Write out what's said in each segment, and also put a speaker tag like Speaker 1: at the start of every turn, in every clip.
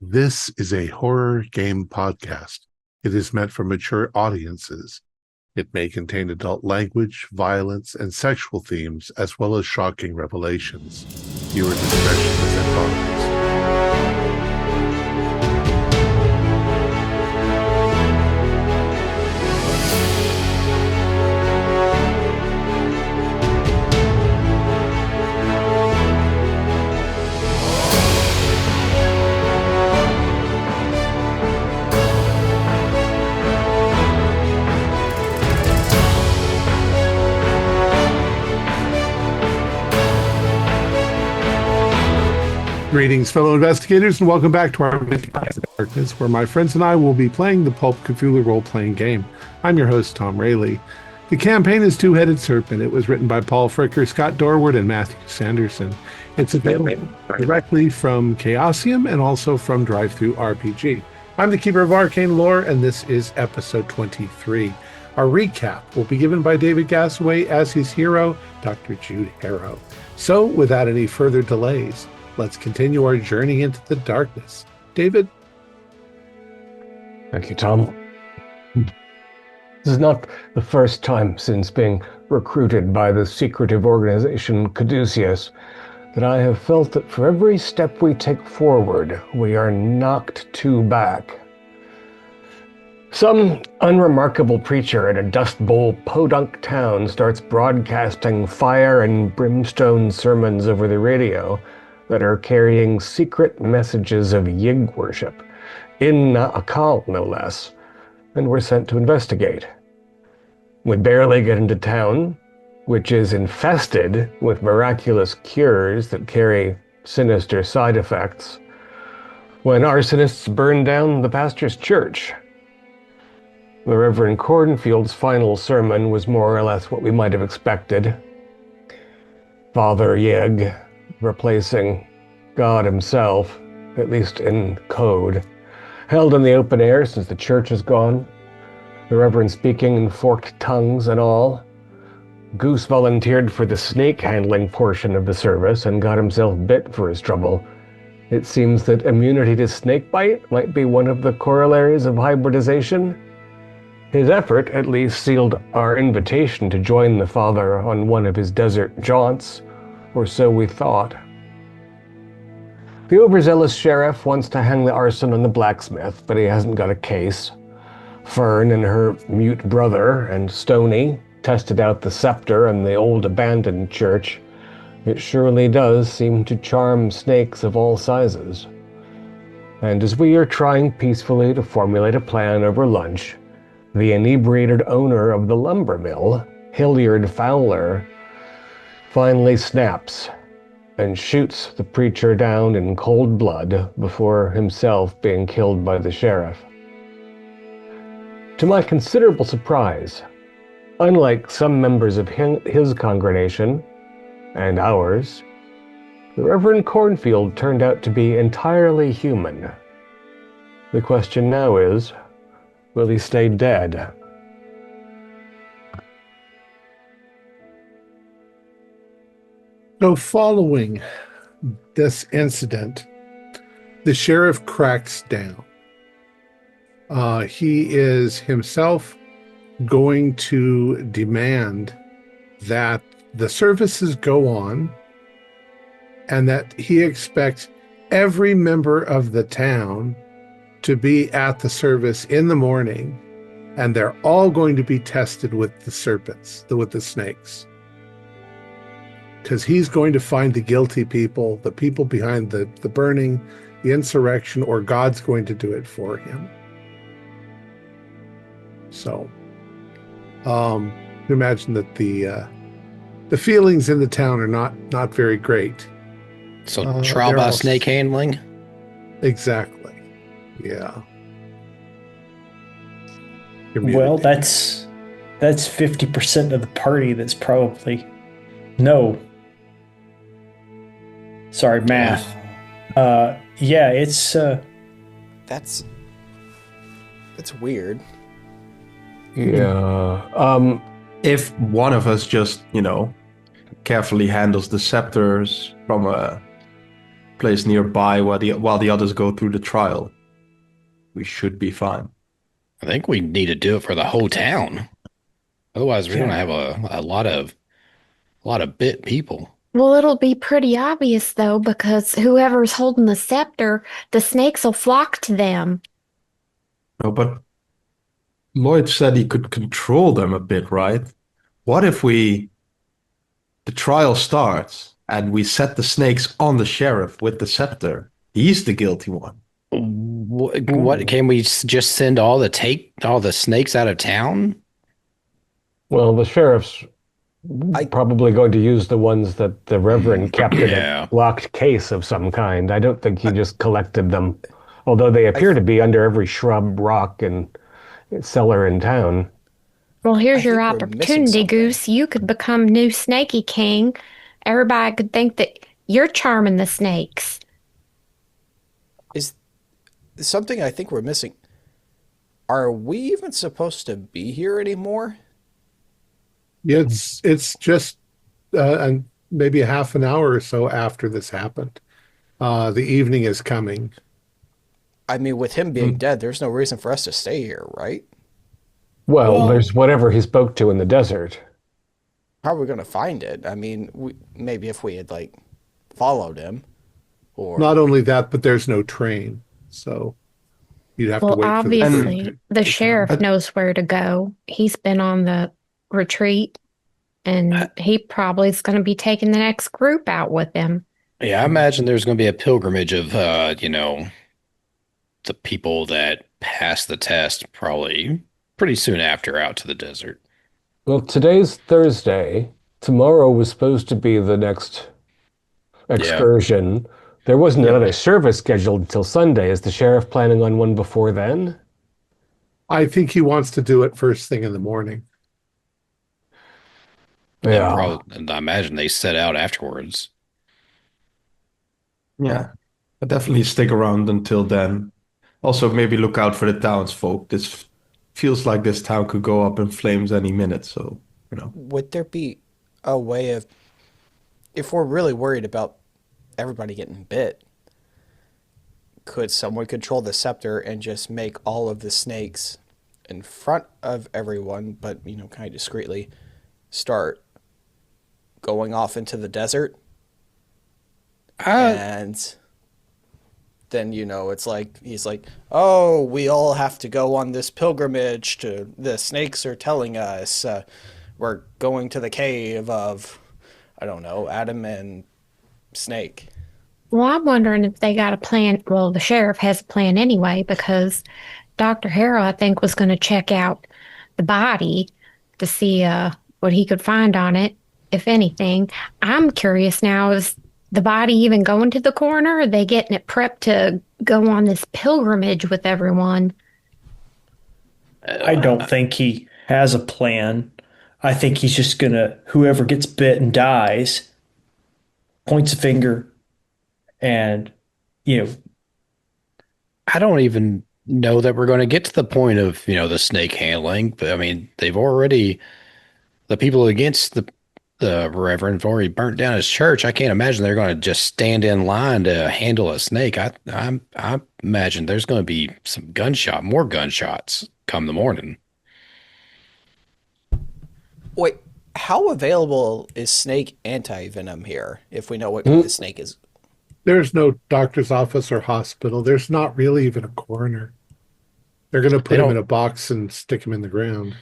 Speaker 1: This is a horror game podcast. It is meant for mature audiences. It may contain adult language, violence, and sexual themes, as well as shocking revelations. Viewer discretion is advised. Greetings, fellow investigators, and welcome back to our Darkness, where my friends and I will be playing the Pulp Cthulhu role-playing game. I'm your host, Thom Raley. The campaign is Two Headed Serpent. It was written by Paul Fricker, Scott Dorward, and Mathew Sanderson. It's available directly from Chaosium and also from Drive-Thru RPG. I'm the Keeper of Arcane Lore, and this is episode 23. Our recap will be given by David Gasaway as his hero, Dr. Jude Harrow. So, without any further delays, let's continue our journey into the darkness. David?
Speaker 2: Thank you, Tom. This is not the first time since being recruited by the secretive organization Caduceus that I have felt that for every step we take forward, we are knocked two back. Some unremarkable preacher in a Dust Bowl podunk town starts broadcasting fire and brimstone sermons over the radio that are carrying secret messages of Yig worship, in Akal no less, and we're sent to investigate. We barely get into town, which is infested with miraculous cures that carry sinister side effects, when arsonists burn down the pastor's church. The Reverend Cornfield's final sermon was more or less what we might have expected. Father Yig replacing God himself, at least in code. Held in the open air since the church is gone. The Reverend speaking in forked tongues and all. Goose volunteered for the snake handling portion of the service and got himself bit for his trouble. It seems that immunity to snake bite might be one of the corollaries of hybridization. His effort at least sealed our invitation to join the Father on one of his desert jaunts, or so we thought. The overzealous sheriff wants to hang the arson on the blacksmith, but he hasn't got a case. Fern and her mute brother and Stony tested out the scepter in the old abandoned church. It surely does seem to charm snakes of all sizes. And as we are trying peacefully to formulate a plan over lunch, the inebriated owner of the lumber mill, Hilliard Fowler, finally snaps and shoots the preacher down in cold blood before himself being killed by the sheriff. To my considerable surprise, unlike some members of his congregation and ours, the Reverend Cornfield turned out to be entirely human. The question now is, will he stay dead?
Speaker 1: So following this incident, the sheriff cracks down. He is himself going to demand that the services go on and that he expects every member of the town to be at the service in the morning, and they're all going to be tested with the serpents, with the snakes. Because he's going to find the guilty people, the people behind the burning, the insurrection, or God's going to do it for him. So, imagine that the feelings in the town are not very great.
Speaker 3: So trial by snake handling?
Speaker 1: Exactly. Yeah.
Speaker 4: Well, that's 50% of the party that's probably no. Sorry, math. Yeah, it's
Speaker 3: That's weird.
Speaker 2: Yeah.
Speaker 5: If one of us just, carefully handles the scepters from a place nearby while the others go through the trial, we should be fine.
Speaker 3: I think we need to do it for the whole town. Otherwise, we're going to have a lot of bit people.
Speaker 6: Well, it'll be pretty obvious, though, because whoever's holding the scepter, the snakes will flock to them.
Speaker 5: No, but Lloyd said he could control them a bit, right? What if the trial starts and we set the snakes on the sheriff with the scepter? He's the guilty one.
Speaker 3: What can we just send all the snakes out of town?
Speaker 2: Well, the sheriff's probably going to use the ones that the Reverend kept in a locked case of some kind. I don't think he just collected them, although they appear to be under every shrub, rock, and cellar in town.
Speaker 6: Well, here's your opportunity, Goose. You could become new Snaky King. Everybody could think that you're charming the snakes.
Speaker 3: Is something I think we're missing. Are we even supposed to be here anymore?
Speaker 1: Yeah, it's just maybe a half an hour or so after this happened. The evening is coming.
Speaker 3: I mean, with him being dead, there's no reason for us to stay here, right?
Speaker 2: Well, there's whatever he spoke to in the desert.
Speaker 3: How are we going to find it? I mean, maybe if we had, followed him. Or
Speaker 1: Not only that, but there's no train. So you'd have to wait
Speaker 6: obviously,
Speaker 1: for
Speaker 6: the sheriff knows where to go. He's been on the retreat, and he probably is going to be taking the next group out with him.
Speaker 3: Yeah, I imagine there's going to be a pilgrimage of, the people that pass the test probably pretty soon after out to the desert.
Speaker 2: Well, today's Thursday. Tomorrow was supposed to be the next excursion. Yeah. There wasn't another service scheduled until Sunday. Is the sheriff planning on one before then?
Speaker 1: I think he wants to do it first thing in the morning.
Speaker 3: Yeah. And I imagine they set out afterwards.
Speaker 5: Yeah, but definitely stick around until then. Also, maybe look out for the townsfolk. This feels like this town could go up in flames any minute, so,
Speaker 3: Would there be a way of, if we're really worried about everybody getting bit, could someone control the scepter and just make all of the snakes in front of everyone, but, kind of discreetly start going off into the desert? And then, it's like, he's like, oh, we all have to go on this pilgrimage to, the snakes are telling us, we're going to the cave of, I don't know, Adam and Snake.
Speaker 6: Well, I'm wondering if they got a plan. Well, the sheriff has a plan anyway, because Dr. Harrow, I think, was going to check out the body to see what he could find on it, if anything. I'm curious now, is the body even going to the coroner? Or are they getting it prepped to go on this pilgrimage with everyone?
Speaker 4: I don't think he has a plan. I think he's just going to, whoever gets bit and dies, points a finger, and,
Speaker 3: I don't even know that we're going to get to the point of, the snake handling. But I mean, the people against the Reverend have already burnt down his church. I can't imagine they're going to just stand in line to handle a snake. I imagine there's going to be more gunshots come the morning. Wait, how available is snake anti-venom here, if we know what the snake is?
Speaker 1: There's no doctor's office or hospital. There's not really even a coroner. They're going to put him in a box and stick him in the ground.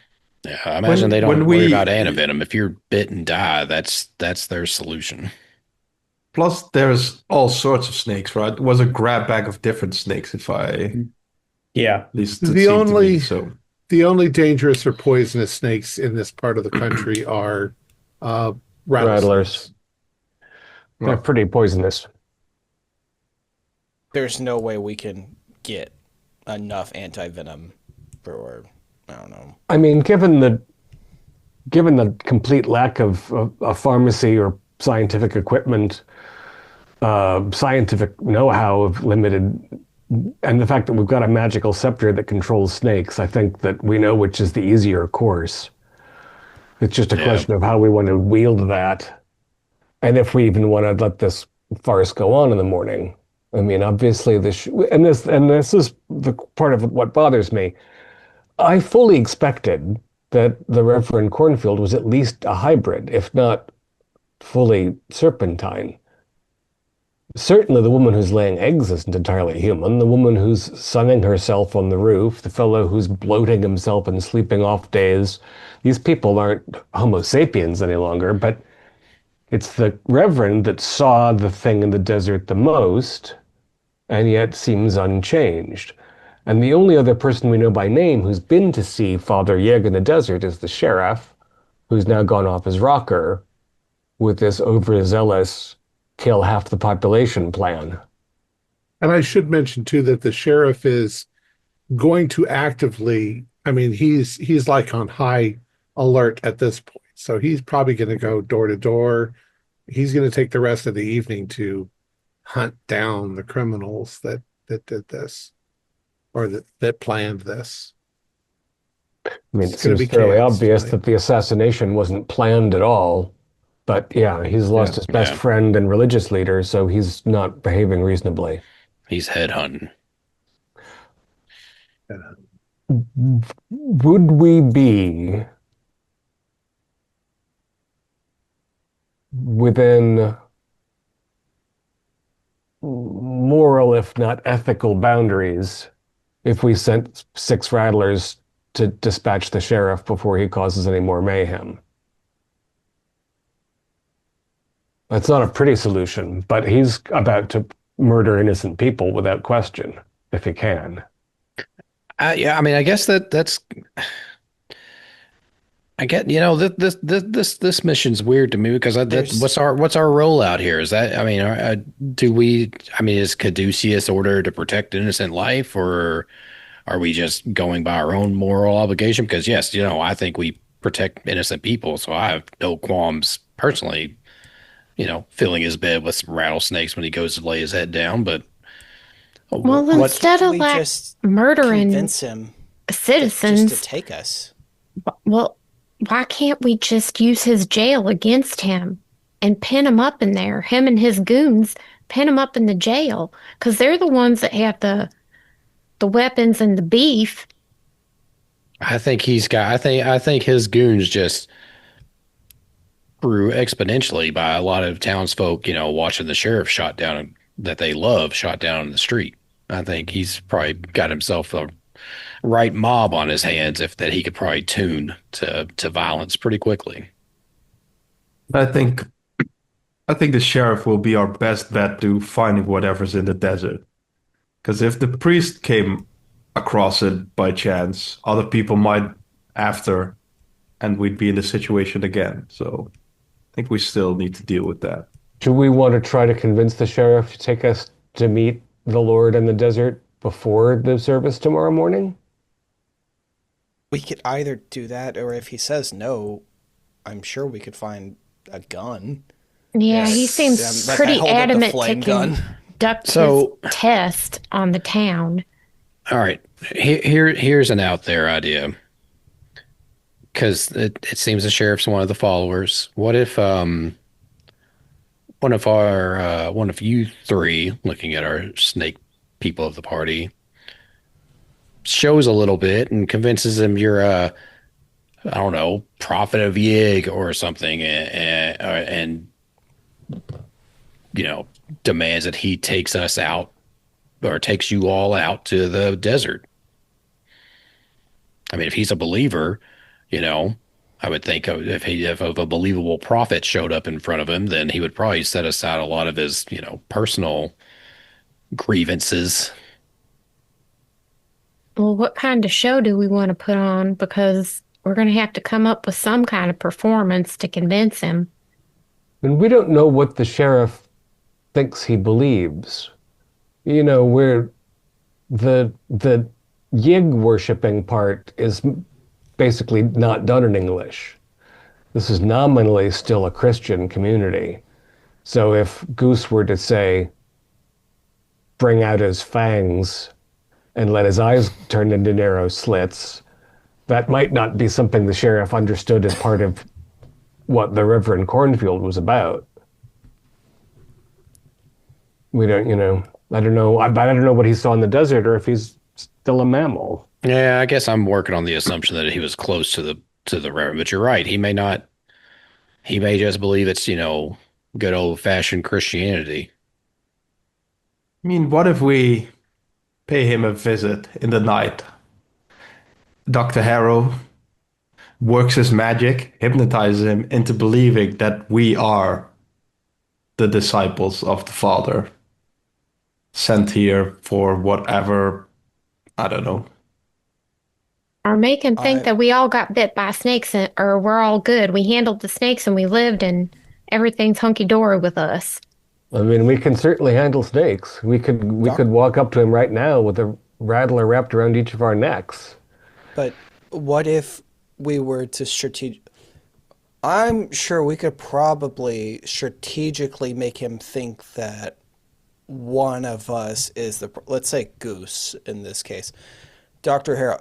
Speaker 3: Yeah, I imagine they don't worry about antivenom. If you're bit and die, that's their solution.
Speaker 5: Plus, there's all sorts of snakes, right? It was a grab bag of different snakes, at least
Speaker 1: the only dangerous or poisonous snakes in this part of the country are rattlers.
Speaker 2: They're pretty poisonous.
Speaker 3: There's no way we can get enough anti-venom for, I don't know.
Speaker 2: I mean, given the complete lack of a pharmacy or scientific equipment, scientific know-how of limited, and the fact that we've got a magical scepter that controls snakes, I think that we know which is the easier course. It's just a question of how we want to wield that, and if we even want to let this farce go on in the morning. I mean, obviously, this is the part of what bothers me. I fully expected that the Reverend Cornfield was at least a hybrid, if not fully serpentine. Certainly, the woman who's laying eggs isn't entirely human. The woman who's sunning herself on the roof, the fellow who's bloating himself and sleeping off days, these people aren't Homo sapiens any longer, but it's the Reverend that saw the thing in the desert the most, and yet seems unchanged. And the only other person we know by name who's been to see Father Yeg in the desert is the sheriff, who's now gone off his rocker with this overzealous kill half the population plan.
Speaker 1: And I should mention too that the sheriff is going to actively, I mean, he's like on high alert at this point. So he's probably going to go door to door. He's going to take the rest of the evening to hunt down the criminals that did this, or that planned this.
Speaker 2: I mean,
Speaker 1: It's
Speaker 2: it
Speaker 1: gonna
Speaker 2: seems
Speaker 1: be
Speaker 2: fairly
Speaker 1: chaos
Speaker 2: obvious
Speaker 1: tonight.
Speaker 2: that the assassination wasn't planned at all. But yeah, he's lost his best friend and religious leader, so he's not behaving reasonably.
Speaker 3: He's headhunting.
Speaker 2: Would we be within moral, if not ethical, boundaries if we sent 6 rattlers to dispatch the sheriff before he causes any more mayhem? That's not a pretty solution, but he's about to murder innocent people without question, if he can.
Speaker 3: Yeah, I mean, I guess that's. I get, this mission's weird to me because what's our rollout here? Is that, I mean, is Caduceus ordered to protect innocent life, or are we just going by our own moral obligation? Because yes, I think we protect innocent people, so I have no qualms personally, filling his bed with some rattlesnakes when he goes to lay his head down. But
Speaker 6: Well, instead of like
Speaker 7: just
Speaker 6: murdering
Speaker 7: convince him
Speaker 6: citizens,
Speaker 7: just to take us.
Speaker 6: well, why can't we just use his jail against him and pin him up in there? Him and his goons pin him up in the jail because they're the ones that have the weapons and the beef.
Speaker 3: I think I think his goons just grew exponentially by a lot of townsfolk, watching the sheriff shot down that they love shot down in the street. I think he's probably got himself a right mob on his hands that he could probably tune to violence pretty quickly.
Speaker 5: I think the sheriff will be our best bet to finding whatever's in the desert. Because if the priest came across it by chance, other people might after, and we'd be in the situation again. So I think we still need to deal with that.
Speaker 2: Do we want to try to convince the sheriff to take us to meet the Lord in the desert before the service tomorrow morning?
Speaker 7: We could either do that, or if he says no, I'm sure we could find a gun.
Speaker 6: Yeah, he seems pretty adamant to conduct his test on the town.
Speaker 3: All right, here's an out there idea, because it seems the sheriff's one of the followers. What if one of you three, looking at our snake people of the party, shows a little bit and convinces him you're I don't know, prophet of Yig or something, and demands that he takes us out or takes you all out to the desert. I mean, if he's a believer, I would think if a believable prophet showed up in front of him, then he would probably set aside a lot of his, personal grievances.
Speaker 6: Well, what kind of show do we want to put on? Because we're going to have to come up with some kind of performance to convince him.
Speaker 2: And we don't know what the sheriff thinks he believes. Where the Yig worshipping part is basically not done in English. This is nominally still a Christian community. So if Goose were to say, bring out his fangs and let his eyes turn into narrow slits, that might not be something the sheriff understood as part of what the Reverend Cornfield was about. We don't, I don't know. I don't know what he saw in the desert or if he's still a mammal.
Speaker 3: Yeah, I guess I'm working on the assumption that he was close to the Reverend, but you're right. He may not. He may just believe it's, good old fashioned Christianity.
Speaker 5: I mean, what if we pay him a visit in the night? Dr. Harrow works his magic, hypnotizes him into believing that we are the disciples of the Father, sent here for whatever, I don't know.
Speaker 6: Or make him think that we all got bit by snakes or we're all good. We handled the snakes and we lived and everything's hunky-dory with us.
Speaker 2: I mean, we can certainly handle snakes. We could walk up to him right now with a rattler wrapped around each of our necks.
Speaker 7: But what if we were to I'm sure we could probably strategically make him think that one of us is let's say Goose in this case. Dr. Harrow,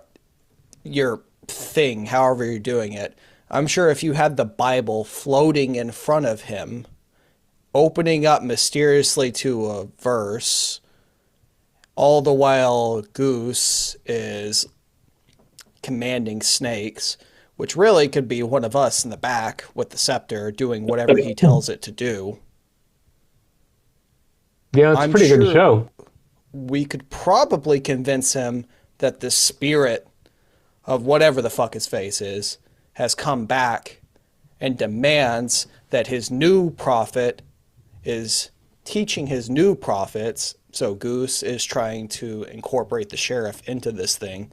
Speaker 7: your thing, however you're doing it, I'm sure if you had the Bible floating in front of him, opening up mysteriously to a verse, all the while Goose is commanding snakes, which really could be one of us in the back with the scepter doing whatever he tells it to do.
Speaker 2: Yeah, it's a pretty good show.
Speaker 7: We could probably convince him that the spirit of whatever the fuck his face is has come back and demands that his new prophet is teaching his new prophets. So Goose is trying to incorporate the sheriff into this thing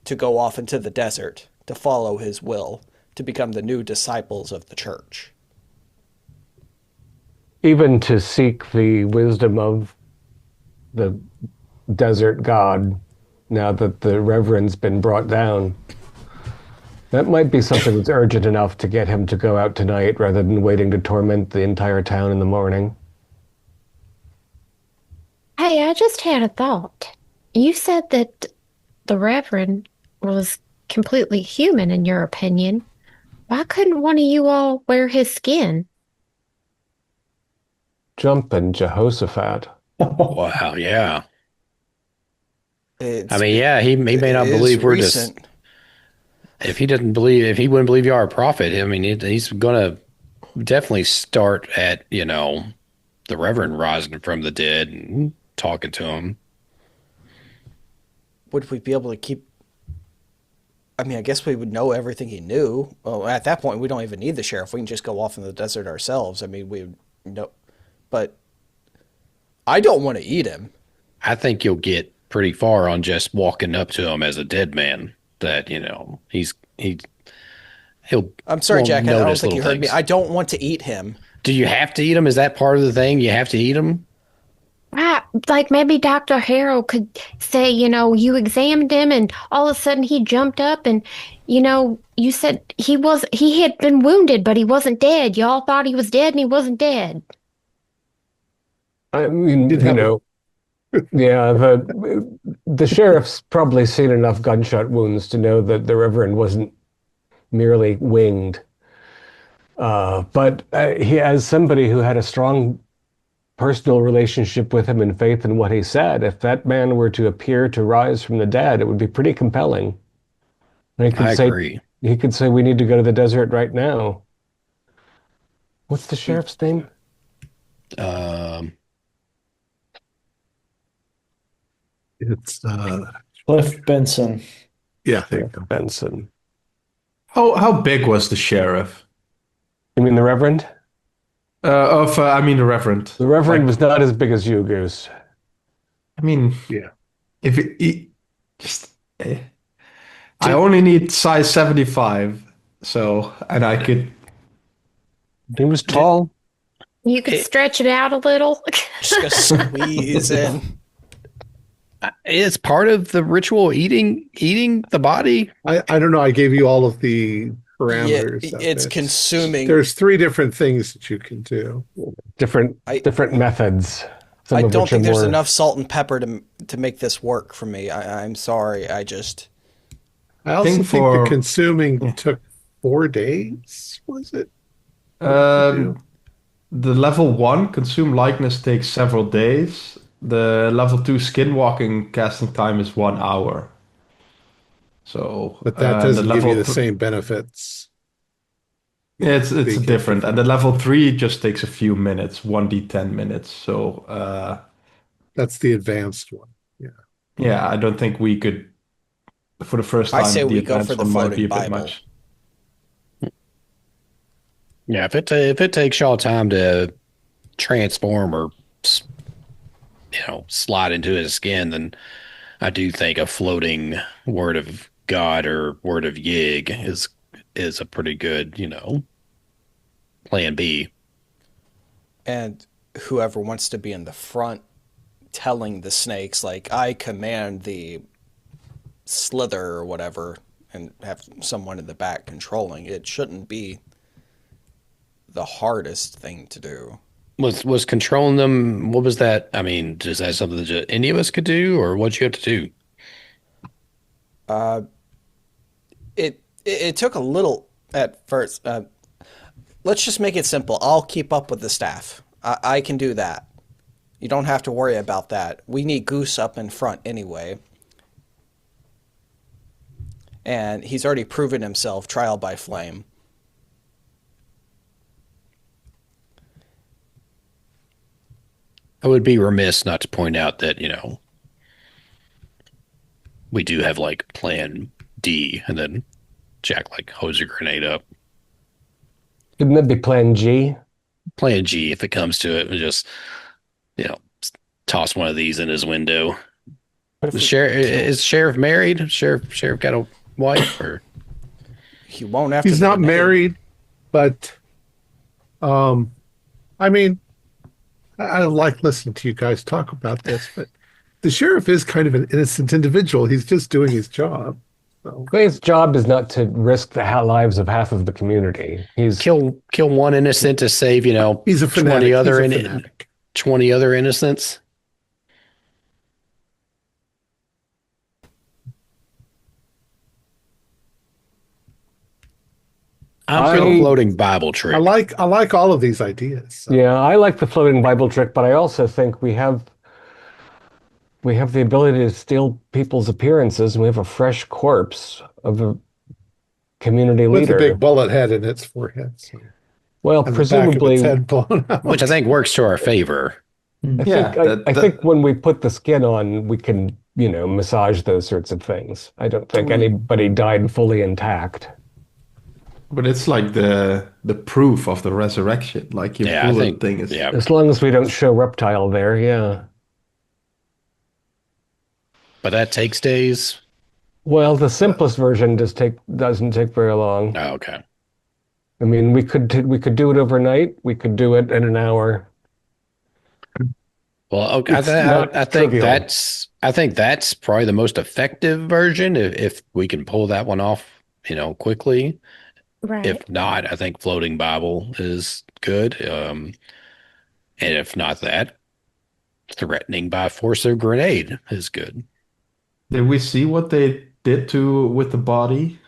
Speaker 7: to go off into the desert to follow his will, to become the new disciples of the church.
Speaker 2: Even to seek the wisdom of the desert god, now that the Reverend's been brought down. That might be something that's urgent enough to get him to go out tonight rather than waiting to torment the entire town in the morning.
Speaker 6: Hey, I just had a thought. You said that the Reverend was completely human in your opinion. Why couldn't one of you all wear his skin?
Speaker 2: Jumpin' Jehoshaphat.
Speaker 3: Wow, yeah.
Speaker 7: It's,
Speaker 3: I mean, yeah, he may not believe we're
Speaker 7: recent.
Speaker 3: just. If he wouldn't believe you are a prophet, I mean, he's going to definitely start at, the Reverend rising from the dead and talking to him.
Speaker 7: Would we be able to keep... I mean, I guess we would know everything he knew. Well, at that point, we don't even need the sheriff. We can just go off in the desert ourselves. I mean, we would know. But I don't want to eat him.
Speaker 3: I think you'll get pretty far on just walking up to him as a dead man. That he'll.
Speaker 7: I'm sorry, Jack. I don't think you heard me.
Speaker 3: things.
Speaker 7: I don't want to eat him.
Speaker 3: Do you have to eat him? Is that part of the thing? You have to eat him?
Speaker 6: Right, like maybe Dr. Harrow could say, you examined him and all of a sudden he jumped up and, you said he had been wounded, but he wasn't dead. Y'all thought he was dead and he wasn't dead.
Speaker 2: I mean, yeah, the sheriff's probably seen enough gunshot wounds to know that the Reverend wasn't merely winged. But he, as somebody who had a strong personal relationship with him and faith in what he said, if that man were to appear to rise from the dead, it would be pretty compelling. And
Speaker 3: I agree.
Speaker 2: He could say, we need to go to the desert right now. What's the sheriff's name?
Speaker 1: It's
Speaker 4: Cliff Benson.
Speaker 1: yeah, there you go.
Speaker 2: Benson.
Speaker 5: How big was the sheriff?
Speaker 2: You mean the Reverend?
Speaker 5: I mean the Reverend.
Speaker 2: The Reverend was not as big as you, Goose.
Speaker 5: I mean,
Speaker 1: Yeah.
Speaker 5: if it just, I only need size 75, and I could.
Speaker 2: He was tall.
Speaker 6: You could stretch it out a little.
Speaker 7: Just gonna squeeze in.
Speaker 3: It's part of the ritual eating the body.
Speaker 1: I don't know. I gave you all of the parameters.
Speaker 7: Yeah,
Speaker 1: of
Speaker 7: it's
Speaker 1: it.
Speaker 7: consuming.
Speaker 1: There's 3 different things that you can do.
Speaker 2: Different methods.
Speaker 7: I don't think there's enough salt and pepper to make this work for me. I'm sorry. I
Speaker 1: also think the consuming took 4 days. Was it?
Speaker 5: the level 1 consume likeness takes several days. The level 2 skinwalking casting time is 1 hour. So
Speaker 1: But that
Speaker 5: and the
Speaker 1: doesn't give you
Speaker 5: level
Speaker 1: the same benefits.
Speaker 5: it's
Speaker 1: They get
Speaker 5: different. And the level 3 just takes a few minutes, 1d10 minutes. So
Speaker 1: That's the advanced one. Yeah.
Speaker 5: yeah, I don't think we could for the first
Speaker 7: I
Speaker 5: time
Speaker 7: say
Speaker 5: the
Speaker 7: we go for
Speaker 5: advanced
Speaker 7: the
Speaker 5: one might be
Speaker 7: floating
Speaker 5: a bit
Speaker 7: Bible.
Speaker 5: much.
Speaker 3: Yeah, if it takes y'all time to transform or slide into his skin, then I do think a floating word of God or word of Yig is a pretty good, plan B.
Speaker 7: And whoever wants to be in the front telling the snakes, like, I command the slither or whatever, and have someone in the back controlling it, shouldn't be the hardest thing to do.
Speaker 3: Was controlling them, what was that? I mean, is that something that just any of us could do, or what you have to do?
Speaker 7: It took a little at first. Let's just make it simple. I'll keep up with the staff. I can do that. You don't have to worry about that. We need Goose up in front anyway. And he's already proven himself trial by flame.
Speaker 3: I would be remiss not to point out that, we do have like plan D, and then Jack like hose a grenade up.
Speaker 2: Couldn't that be Plan G?
Speaker 3: Plan G, if it comes to it, just, you know, toss one of these in his window. The sheriff is sheriff married? Sheriff got a wife, or
Speaker 7: he won't have.
Speaker 1: He's not married, but I mean, I like listening to you guys talk about this, but the sheriff is kind of an innocent individual. He's just doing his job. So.
Speaker 2: His job is not to risk the lives of half of the community. He's
Speaker 3: kill one innocent to save,
Speaker 1: he's a fanatic.
Speaker 3: 20 other innocents. I'm for the floating Bible trick.
Speaker 1: I like all of these ideas. So.
Speaker 2: Yeah, I like the floating Bible trick, but I also think we have the ability to steal people's appearances, and we have a fresh corpse of a community leader
Speaker 1: with a big bullet head in its forehead. So.
Speaker 2: Well,
Speaker 1: and
Speaker 2: presumably,
Speaker 1: the back of its head blown out.
Speaker 3: Which I think works to our favor.
Speaker 2: I think when we put the skin on, we can, massage those sorts of things. I don't think anybody died fully intact.
Speaker 5: But it's like the proof of the resurrection. Like your bullet thing is.
Speaker 3: Yeah.
Speaker 2: As long as we don't show reptile there, yeah.
Speaker 3: But that takes days.
Speaker 2: Well, the simplest version doesn't take very long.
Speaker 3: Oh, okay.
Speaker 2: I mean, we could do it overnight. We could do it in an hour.
Speaker 3: Well, okay. I think that's probably the most effective version if we can pull that one off, quickly.
Speaker 6: Right.
Speaker 3: If not, I think floating Bible is good. And if not that, threatening by force of grenade is good.
Speaker 5: Did we see what they did with the body?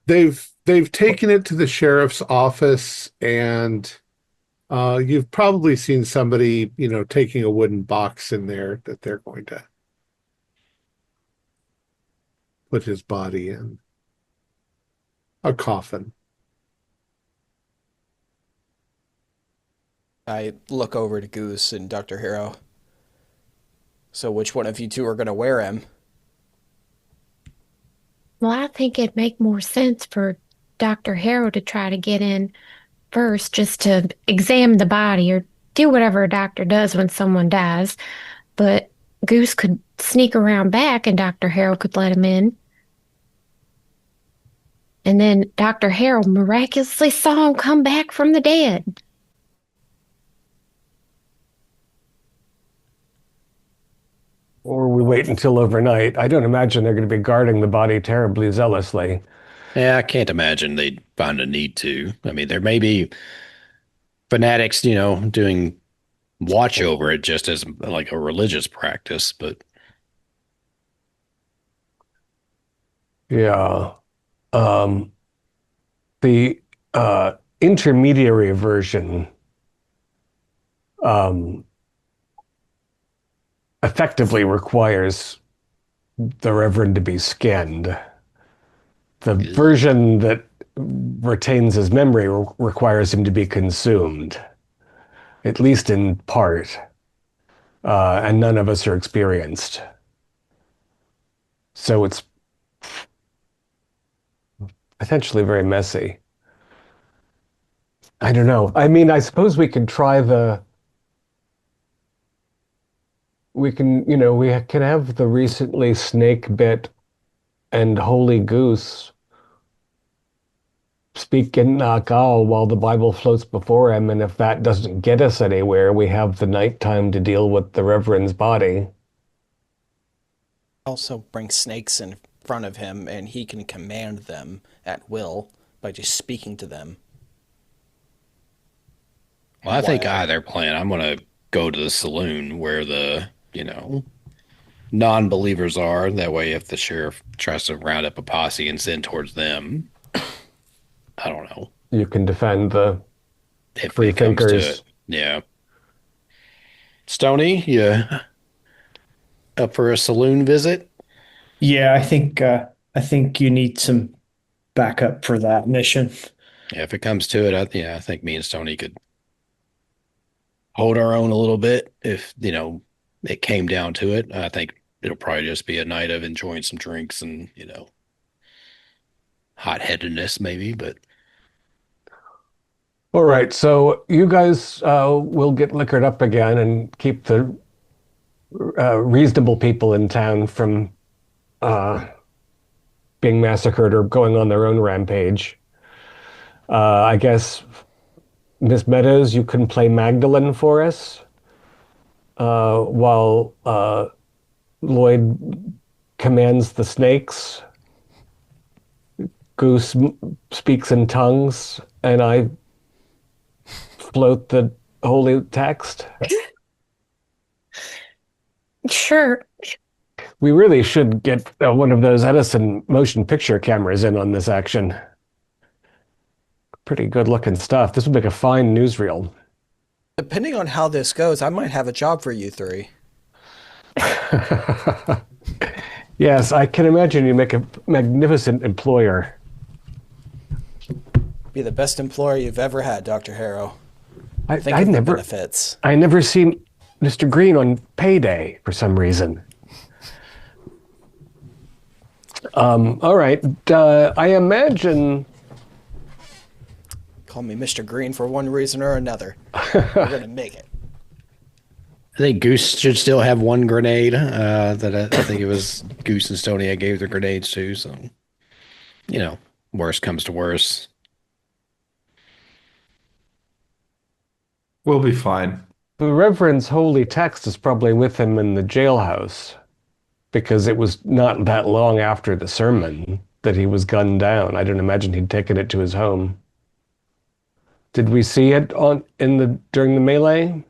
Speaker 1: They've taken it to the sheriff's office, and you've probably seen somebody, taking a wooden box in there that they're going to put his body in. A coffin.
Speaker 7: I look over to Goose and Dr. Hero. So which one of you two are going to wear him?
Speaker 6: Well, I think it'd make more sense for Dr. Harrow to try to get in first, just to examine the body or do whatever a doctor does when someone dies. But Goose could sneak around back and Dr. Harrow could let him in. And then Dr. Harrow miraculously saw him come back from the dead.
Speaker 2: Or we wait until overnight. I don't imagine they're going to be guarding the body terribly zealously.
Speaker 3: Yeah, I can't imagine they'd find a need to. I mean, there may be fanatics, doing watch over it just as like a religious practice, but
Speaker 2: yeah. intermediary version effectively requires the Reverend to be skinned. The version that retains his memory requires him to be consumed, at least in part. And none of us are experienced. So it's potentially very messy. I don't know. I mean, I suppose we could try we can have the recently snake bit and holy goose speak in Nakal while the Bible floats before him, and if that doesn't get us anywhere, we have the nighttime to deal with the Reverend's body.
Speaker 7: Also bring snakes in front of him, and he can command them at will by just speaking to them.
Speaker 3: Well, I think either plan. I'm going to go to the saloon where the, non-believers are. That way, if the sheriff tries to round up a posse and send towards them, I don't know.
Speaker 2: You can defend the
Speaker 3: If
Speaker 2: free
Speaker 3: it comes to
Speaker 2: thinkers.
Speaker 3: it. Yeah. Stoney, you up for a saloon visit?
Speaker 4: Yeah, I think you need some backup for that mission.
Speaker 3: Yeah, if it comes to it, I think me and Stoney could hold our own a little bit if, it came down to it. I think it'll probably just be a night of enjoying some drinks and, hot-headedness maybe, but
Speaker 2: All right, so you guys will get liquored up again and keep the reasonable people in town from being massacred or going on their own rampage. I guess, Miss Meadows, you can play Magdalene for us while Lloyd commands the snakes. Goose speaks in tongues, and I float the holy text.
Speaker 6: Sure.
Speaker 2: We really should get one of those Edison motion picture cameras in on this action. Pretty good looking stuff. This would make a fine newsreel.
Speaker 7: Depending on how this goes, I might have a job for you three.
Speaker 2: Yes, I can imagine you make a magnificent employer.
Speaker 7: Be the best employer you've ever had, Dr. Harrow.
Speaker 2: I
Speaker 7: Think of the
Speaker 2: never
Speaker 7: benefits.
Speaker 2: I never seen Mr. Green on payday for some reason. All right. I imagine.
Speaker 7: Call me Mr. Green for one reason or another. We're going to make it.
Speaker 3: I think Goose should still have one grenade. That I think it was Goose and Stoney I gave the grenades to. So, worst comes to worst.
Speaker 5: We'll be fine.
Speaker 2: The Reverend's holy text is probably with him in the jailhouse, because it was not that long after the sermon that he was gunned down. I don't imagine he'd taken it to his home. Did we see it during the melee?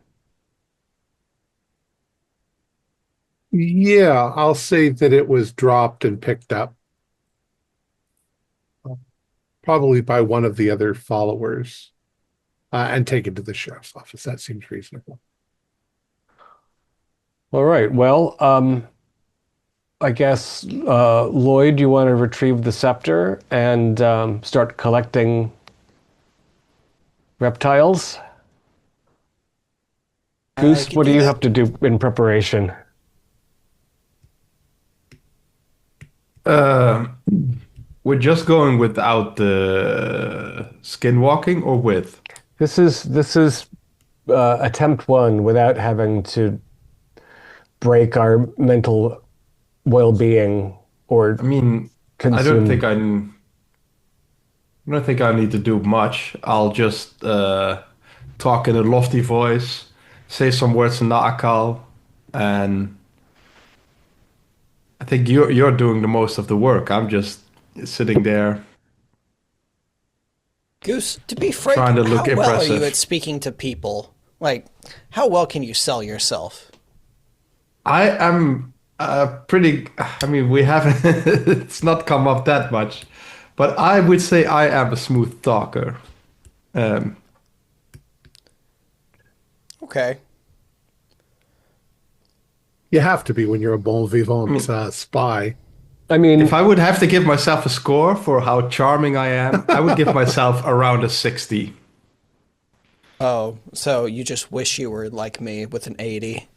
Speaker 1: Yeah, I'll say that it was dropped and picked up. Probably by one of the other followers. And taken to the sheriff's office. That seems reasonable.
Speaker 2: All right. Well, I guess, Lloyd, you want to retrieve the scepter and start collecting reptiles? Goose, what do you have to do in preparation?
Speaker 5: We're just going without the skinwalking or with?
Speaker 2: This is attempt one without having to break our mental well-being or consume.
Speaker 5: I don't think I need to do much. I'll just talk in a lofty voice, say some words in Naakal, and I think you're doing the most of the work. I'm just sitting there.
Speaker 7: Goose, to be frank,
Speaker 5: Trying to look
Speaker 7: how well are
Speaker 5: impressive.
Speaker 7: you at speaking to people? Like, how well can you sell yourself?
Speaker 5: I am pretty. We haven't. It's not come up that much, but I would say I am a smooth talker.
Speaker 7: Okay.
Speaker 1: You have to be when you're a bon vivant spy.
Speaker 2: I mean,
Speaker 5: If I would have to give myself a score for how charming I am, I would give myself around a 60.
Speaker 7: Oh, so you just wish you were like me with an 80.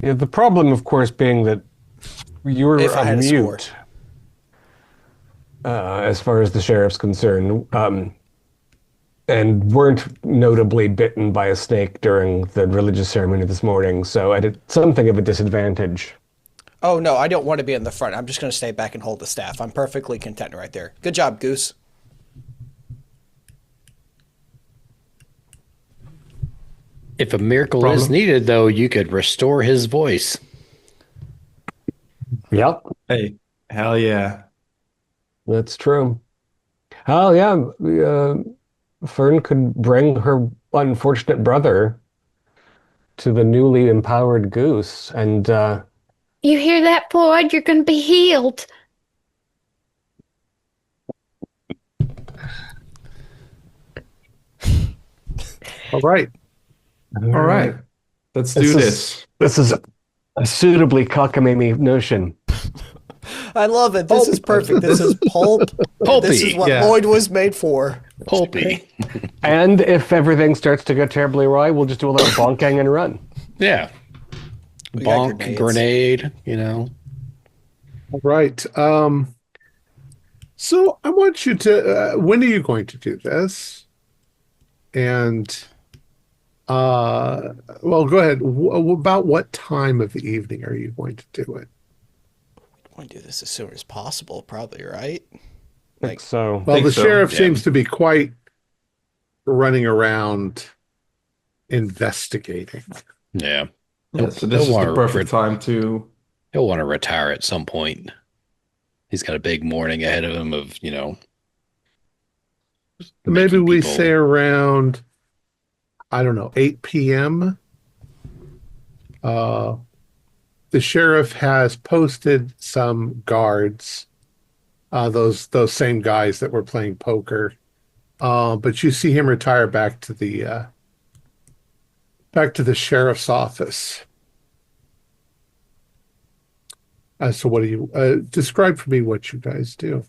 Speaker 2: yeah, the problem, of course, being that you're
Speaker 7: If I
Speaker 2: a
Speaker 7: had a score.
Speaker 2: mute, as far as the sheriff's concerned, and weren't notably bitten by a snake during the religious ceremony this morning, so at something of a disadvantage.
Speaker 7: Oh, no, I don't want to be in the front. I'm just going to stay back and hold the staff. I'm perfectly content right there. Good job, Goose.
Speaker 3: If a miracle is needed, though, you could restore his voice.
Speaker 2: Yep,
Speaker 5: Hey, hell yeah.
Speaker 2: that's true. Oh, yeah, Fern could bring her unfortunate brother to the newly empowered Goose, and
Speaker 6: You hear that, Floyd? You're going to be healed.
Speaker 1: All right.
Speaker 5: All right. Let's do this.
Speaker 2: This is a suitably cockamamie notion.
Speaker 7: I love it. This is perfect. This is pulp.
Speaker 3: Pulpy.
Speaker 7: This is what
Speaker 5: Yeah.
Speaker 7: Lloyd was made for.
Speaker 3: Pulpy.
Speaker 2: And if everything starts to go terribly awry, we'll just do a little bonking and run.
Speaker 3: Yeah.
Speaker 7: We got
Speaker 3: Bonk, grenade, you know.
Speaker 1: All right. So I want you to. When are you going to do this? And, well, go ahead. About what time of the evening are you going to do it?
Speaker 7: I want to do this as soon as possible, probably, right?
Speaker 2: Like so.
Speaker 1: Well,
Speaker 5: Think
Speaker 1: the
Speaker 5: so,
Speaker 1: sheriff
Speaker 3: yeah.
Speaker 1: seems to be quite running around investigating.
Speaker 3: Yeah.
Speaker 5: Yeah, so this is
Speaker 3: He'll
Speaker 5: the
Speaker 3: wanna
Speaker 5: perfect time to.
Speaker 3: He'll want to retire at some point. He's got a big morning ahead of him of, you know.
Speaker 1: Maybe
Speaker 3: making
Speaker 1: we
Speaker 3: people-
Speaker 1: say around, I don't know, 8 p.m. The sheriff has posted some guards, those same guys that were playing poker. But you see him retire back to the sheriff's office. So what do you describe for me what you guys do?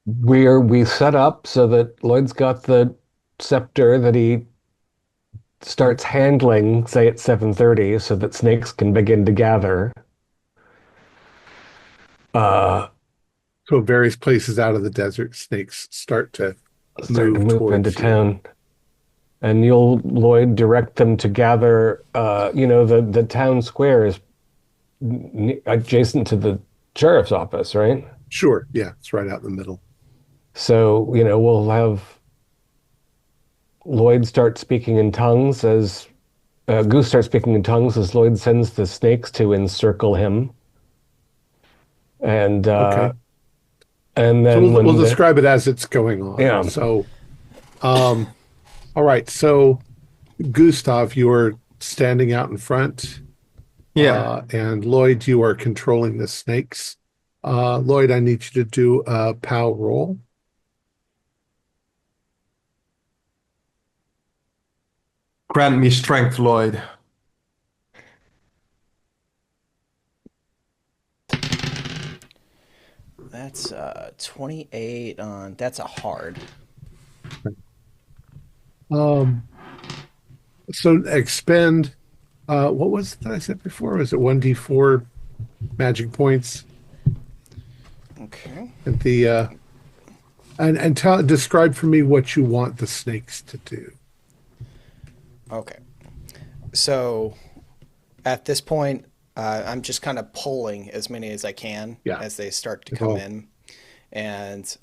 Speaker 2: We set up so that Lloyd's got the scepter that he starts handling, say at 7:30, so that snakes can begin to gather.
Speaker 1: So various places out of the desert, snakes start to
Speaker 2: Start to move
Speaker 1: towards
Speaker 2: into
Speaker 1: you.
Speaker 2: town. And you'll, Lloyd, direct them to gather, the town square is adjacent to the sheriff's office, right?
Speaker 1: Sure, yeah, it's right out in the middle.
Speaker 2: So, we'll have Lloyd start speaking in tongues as Goose starts speaking in tongues as Lloyd sends the snakes to encircle him. And
Speaker 1: Okay.
Speaker 2: and then
Speaker 1: So we'll
Speaker 2: when
Speaker 1: describe it as it's going on.
Speaker 2: Yeah.
Speaker 1: So, all right. So, Gustav, you are standing out in front.
Speaker 5: Yeah.
Speaker 1: And Lloyd, you are controlling the snakes. Lloyd, I need you to do a POW roll.
Speaker 5: Grant me strength, Lloyd.
Speaker 7: That's 28 on. That's a hard.
Speaker 1: So expend. What was that I said before? Was it 1d4 magic points?
Speaker 7: Okay.
Speaker 1: And the describe for me what you want the snakes to do.
Speaker 7: Okay. So at this point, I'm just kind of pulling as many as I can as they start to come in. And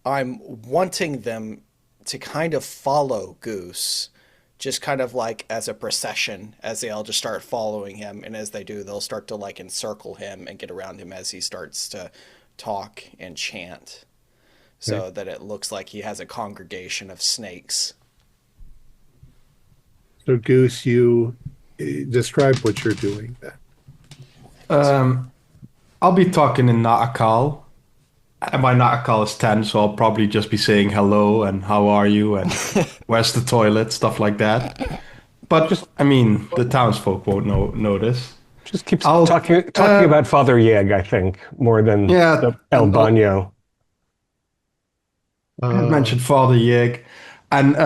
Speaker 7: I'm wanting them to kind of follow Goose, just kind of like as a procession, as they all just start following him. And as they do, they'll start to like encircle him and get around him as he starts to talk and chant, so that it looks like he has a congregation of snakes.
Speaker 1: So Goose, you describe what you're doing then.
Speaker 5: I'll be talking in Naakal. And my Naakal is 10, so I'll probably just be saying hello and how are you and where's the toilet, stuff like that. But I mean, the townsfolk won't notice.
Speaker 2: Just keeps
Speaker 5: I'll
Speaker 2: talking about Father Yeg, I think, more than
Speaker 5: yeah,
Speaker 2: El
Speaker 5: and
Speaker 2: Baño.
Speaker 5: I mentioned Father Yig, and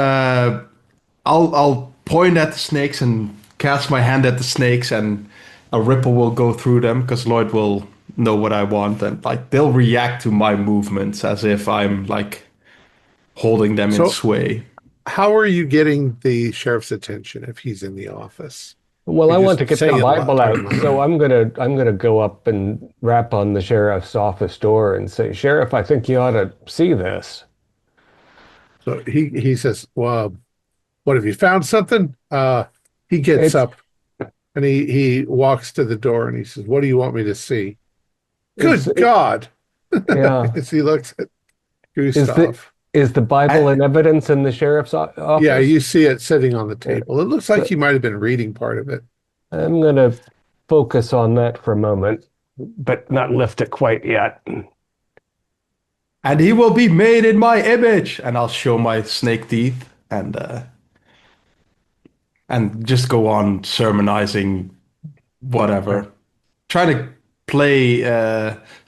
Speaker 5: I'll point at the snakes and cast my hand at the snakes, and a ripple will go through them because Lloyd will know what I want, and like they'll react to my movements as if I'm like holding them in
Speaker 1: So,
Speaker 5: sway.
Speaker 1: how are you getting the sheriff's attention if he's in the office?
Speaker 2: Well,
Speaker 1: You
Speaker 2: I want to
Speaker 1: just
Speaker 2: get
Speaker 1: say
Speaker 2: the
Speaker 1: it
Speaker 2: Bible
Speaker 1: loud.
Speaker 2: out, so I'm gonna go up and rap on the sheriff's office door and say, "Sheriff, I think you ought to see this."
Speaker 1: So he says, "Well, what have you found something?" He gets
Speaker 2: It's
Speaker 1: up and he walks to the door and he says, "What do you want me to see?"
Speaker 2: it's
Speaker 1: Good God!
Speaker 2: yeah.
Speaker 1: As he looks at
Speaker 2: Is the
Speaker 1: Gustav.
Speaker 2: is the Bible
Speaker 5: I,
Speaker 2: in evidence in the sheriff's
Speaker 1: Yeah,
Speaker 2: office?
Speaker 1: you see it sitting on the
Speaker 2: Yeah.
Speaker 1: table. It looks like
Speaker 2: So
Speaker 1: he might have been reading part of it.
Speaker 2: I'm gonna focus on that for a moment, but not lift it quite yet.
Speaker 5: and he will be made in my image, and I'll show my snake teeth and just go on sermonizing whatever. Try to play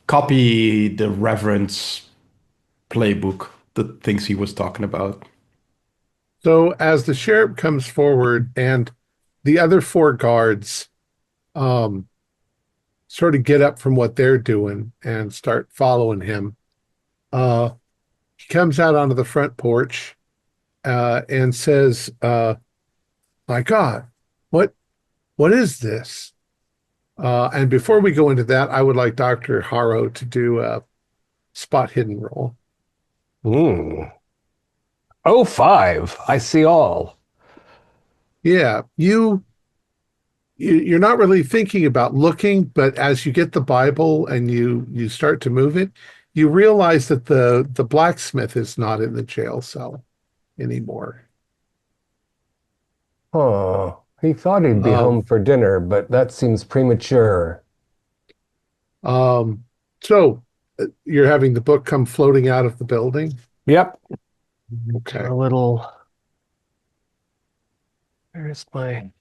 Speaker 5: copy the Reverend's playbook, the things he was talking about.
Speaker 1: So as the sheriff comes forward and the other four guards um, sort of get up from what they're doing and start following him, he comes out onto the front porch and says, "My God, what what is this?" And before we go into that, I would like Dr. Harrow to do a spot hidden roll.
Speaker 2: Hmm. Oh, 5. I see all.
Speaker 1: Yeah, you're not really thinking about looking, but as you get the Bible and you start to move it, you realize that the blacksmith is not in the jail cell anymore.
Speaker 2: Oh, he thought he'd be
Speaker 1: Um,
Speaker 2: home for dinner, but that seems premature.
Speaker 1: um, so you're having the book come floating out of the building.
Speaker 2: Yep.
Speaker 1: Okay.
Speaker 2: A little. Where's my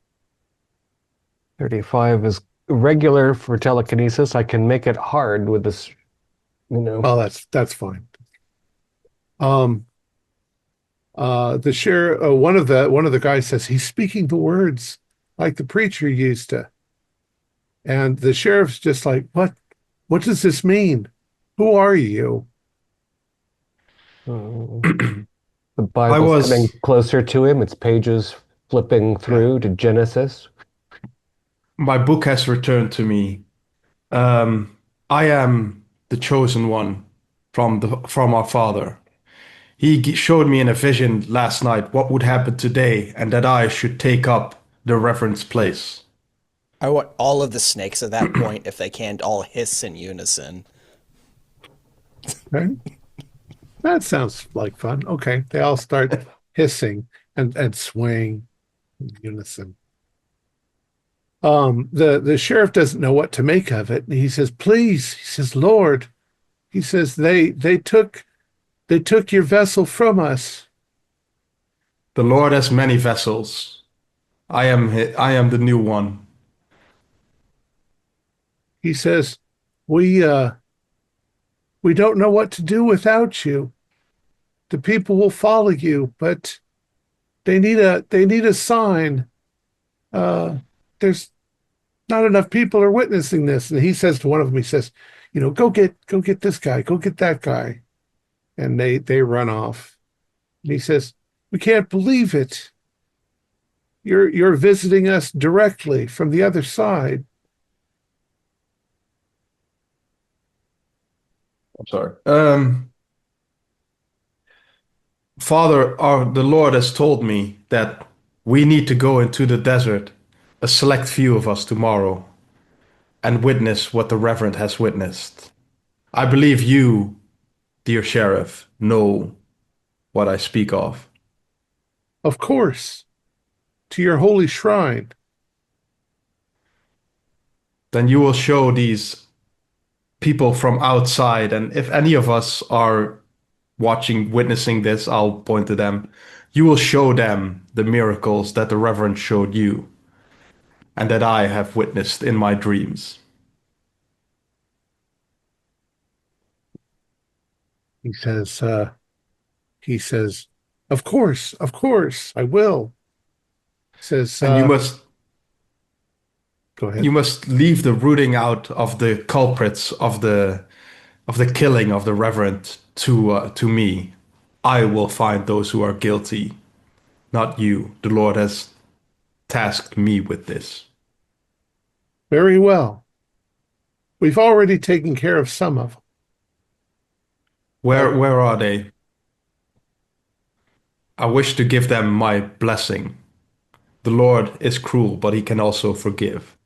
Speaker 2: 35 is regular for telekinesis. I can make it hard with this,
Speaker 1: Oh, that's fine. Um, the sheriff, one of the guys says he's speaking the words like the preacher used to, and the sheriff's just like, "What? What does this mean? Who are you?"
Speaker 2: Oh, the
Speaker 5: I
Speaker 2: Bible's coming
Speaker 5: was
Speaker 2: closer to him. Its pages flipping
Speaker 1: Yeah.
Speaker 2: through to Genesis.
Speaker 5: my book has returned to me. Um, I am the chosen one from our Father. He showed me in a vision last night what would happen today, and that I should take up the Reverend's place.
Speaker 7: I want all of the snakes at that point, if they can, all hiss in unison.
Speaker 1: Okay. That sounds like fun. Okay, they all start hissing and swaying in unison. The sheriff doesn't know what to make of it. And he says, "Please," he says, "Lord," he says, they took your vessel from us."
Speaker 5: The Lord has many vessels. I am the new one.
Speaker 1: He says, "We we don't know what to do without you. The people will follow you, but they need a sign. Uh, there's not enough people are witnessing this." And he says to one of them, he says, "Go get this guy, go get that guy." And they run off. And he says, "We can't believe it. You're visiting us directly from the other side."
Speaker 5: I'm sorry. Father, the Lord has told me that we need to go into the desert, a select few of us tomorrow, and witness what the Reverend has witnessed. I believe you, dear Sheriff, know what I speak of.
Speaker 1: Of course, to your holy shrine.
Speaker 5: Then you will show these people from outside, and if any of us are witnessing this, I'll point to them. You will show them the miracles that the Reverend showed you and that I have witnessed in my dreams.
Speaker 1: He says, of course, I will. He says,
Speaker 5: And
Speaker 1: go ahead.
Speaker 5: you must leave the rooting out of the culprits of the killing of the Reverend to me. I will find those who are guilty, not you. The Lord has tasked me with this.
Speaker 1: Very well. We've already taken care of some of them.
Speaker 5: Where are they? I wish to give them my blessing. The Lord is cruel, but he can also forgive.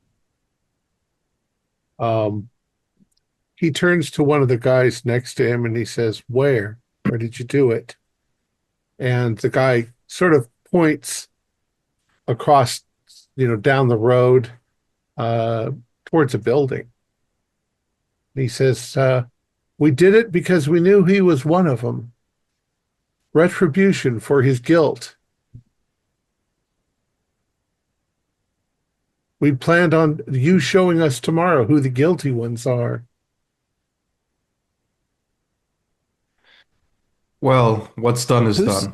Speaker 1: He turns to one of the guys next to him and he says, where did you do it? And the guy sort of points across, down the road towards a building. And he says, we did it because we knew he was one of them. Retribution for his guilt. We planned on you showing us tomorrow who the guilty ones are.
Speaker 5: Well, what's done is done.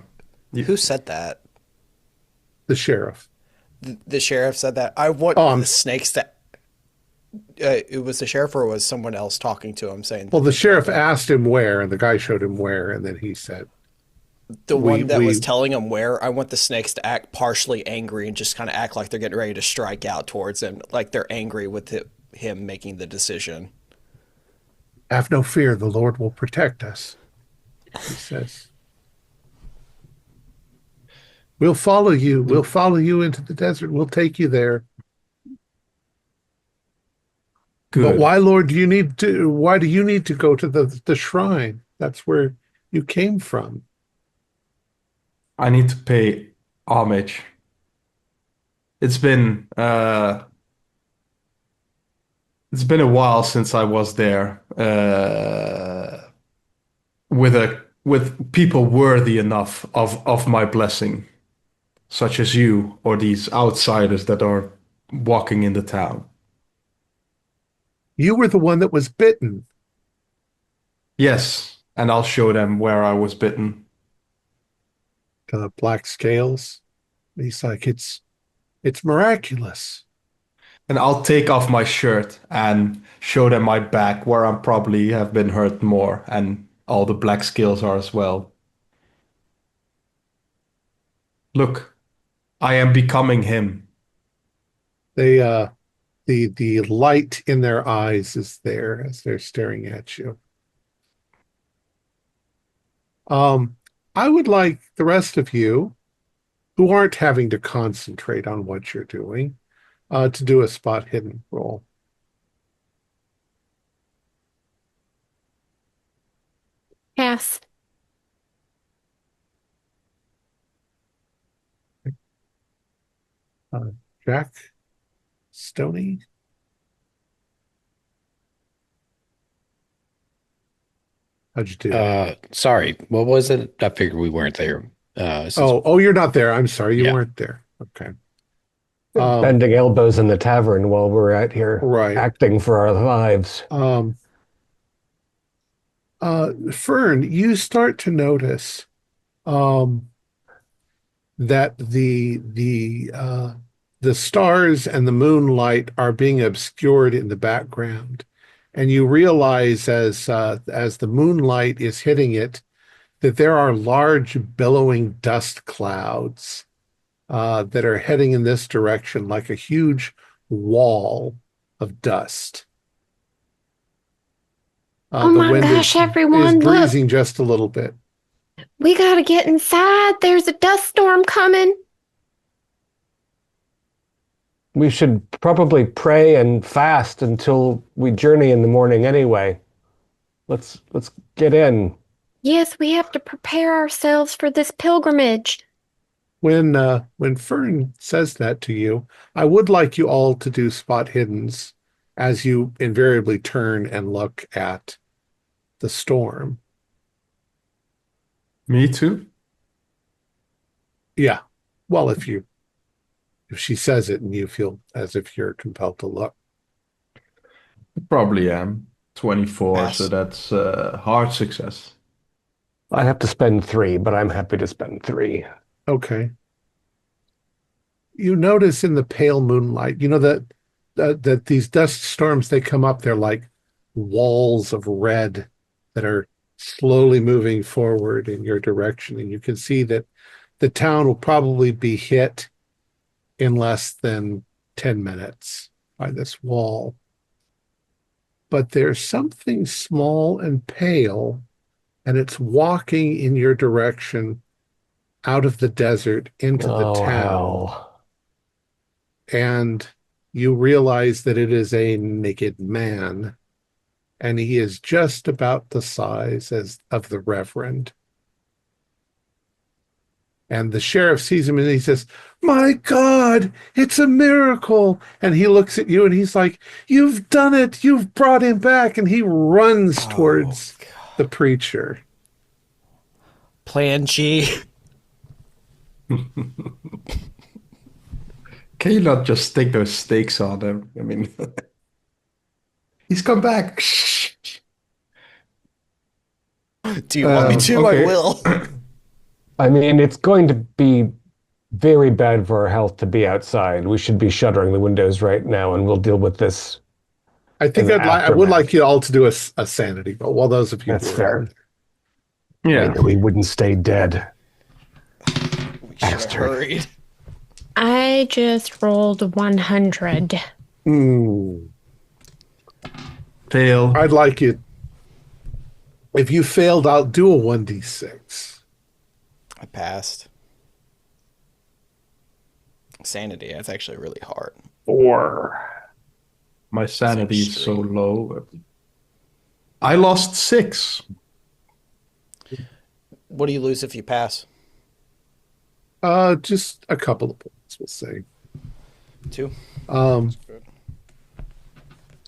Speaker 7: Who said that?
Speaker 1: The sheriff.
Speaker 7: The sheriff said that. I want the snakes to. It was the sheriff, or was someone else talking to him saying?
Speaker 1: Well, the sheriff asked him where, and the guy showed him where, and then he said,
Speaker 7: the one that was telling him where. I want the snakes to act partially angry and just kind of act like they're getting ready to strike out towards him, like they're angry with him making the decision.
Speaker 1: Have no fear, the Lord will protect us, he says. We'll follow you. We'll follow you into the desert. We'll take you there.
Speaker 5: Good.
Speaker 1: But why, Lord, do you need to go to the shrine? That's where you came from.
Speaker 5: I need to pay homage. It's been a while since I was there with people worthy enough of my blessing, such as you or these outsiders that are walking in the town.
Speaker 1: You were the one that was bitten.
Speaker 5: Yes, and I'll show them where I was bitten.
Speaker 1: The black scales. He's like, it's miraculous.
Speaker 5: And I'll take off my shirt and show them my back where I probably have been hurt more, and all the black scales are as well. Look, I am becoming him.
Speaker 1: They the light in their eyes is there as they're staring at you. I would like the rest of you who aren't having to concentrate on what you're doing to do a spot hidden roll.
Speaker 6: Pass.
Speaker 1: Jack? Stoney? How'd you do?
Speaker 3: Sorry, what was it? I figured we weren't there.
Speaker 1: You're not there. I'm sorry, you
Speaker 3: Yeah.
Speaker 1: weren't there. Okay.
Speaker 2: Bending elbows in the tavern while we're out here
Speaker 1: Right.
Speaker 2: acting for our lives.
Speaker 1: Fern, you start to notice that the stars and the moonlight are being obscured in the background, and you realize as the moonlight is hitting it that there are large billowing dust clouds that are heading in this direction like a huge wall of dust.
Speaker 6: Oh
Speaker 1: the
Speaker 6: my
Speaker 1: wind
Speaker 6: gosh,
Speaker 1: is
Speaker 6: everyone, look.
Speaker 1: breezing just a little bit.
Speaker 6: We gotta get inside. There's a dust storm coming.
Speaker 2: We should probably pray and fast until we journey in the morning anyway. Let's get in.
Speaker 6: Yes, we have to prepare ourselves for this pilgrimage.
Speaker 1: When Fern says that to you, I would like you all to do spot hiddens as you invariably turn and look at the storm.
Speaker 5: Me too.
Speaker 1: Yeah. Well, if she says it and you feel as if you're compelled to look.
Speaker 5: Probably am. 24,
Speaker 7: Pass.
Speaker 5: so that's hard success.
Speaker 2: I have to spend 3, but I'm happy to spend 3.
Speaker 1: Okay. You notice in the pale moonlight, that these dust storms, they come up, they're like walls of red that are slowly moving forward in your direction. And you can see that the town will probably be hit in less than 10 minutes by this wall. But there's something small and pale, and it's walking in your direction out of the desert into the town.
Speaker 2: Hell.
Speaker 1: And you realize that it is a naked man, and he is just about the size of the Reverend. And the sheriff sees him and he says, "My God, it's a miracle." And he looks at you and he's like, "You've done it. You've brought him back." And he runs towards the preacher.
Speaker 7: Plan G.
Speaker 5: Can you not just stick those stakes on him? I mean, he's come back.
Speaker 7: Do you want me to?
Speaker 5: Okay.
Speaker 7: I will.
Speaker 2: I mean, it's going to be very bad for our health to be outside. We should be shuttering the windows right now, and we'll deal with this.
Speaker 1: I think I would like you all to do a sanity roll. Well, those of you
Speaker 2: That's
Speaker 1: who are
Speaker 2: fair.
Speaker 1: out
Speaker 5: Yeah.
Speaker 2: Maybe we wouldn't stay dead.
Speaker 7: We should have hurried.
Speaker 6: I just rolled 100.
Speaker 5: Fail.
Speaker 1: I'd like you. If you failed, I'll do a 1d6.
Speaker 7: I passed. Sanity. That's actually really hard.
Speaker 1: 4.
Speaker 5: My sanity is so low. I lost 6.
Speaker 7: What do you lose if you pass?
Speaker 1: Just a couple of points, we'll say.
Speaker 7: 2.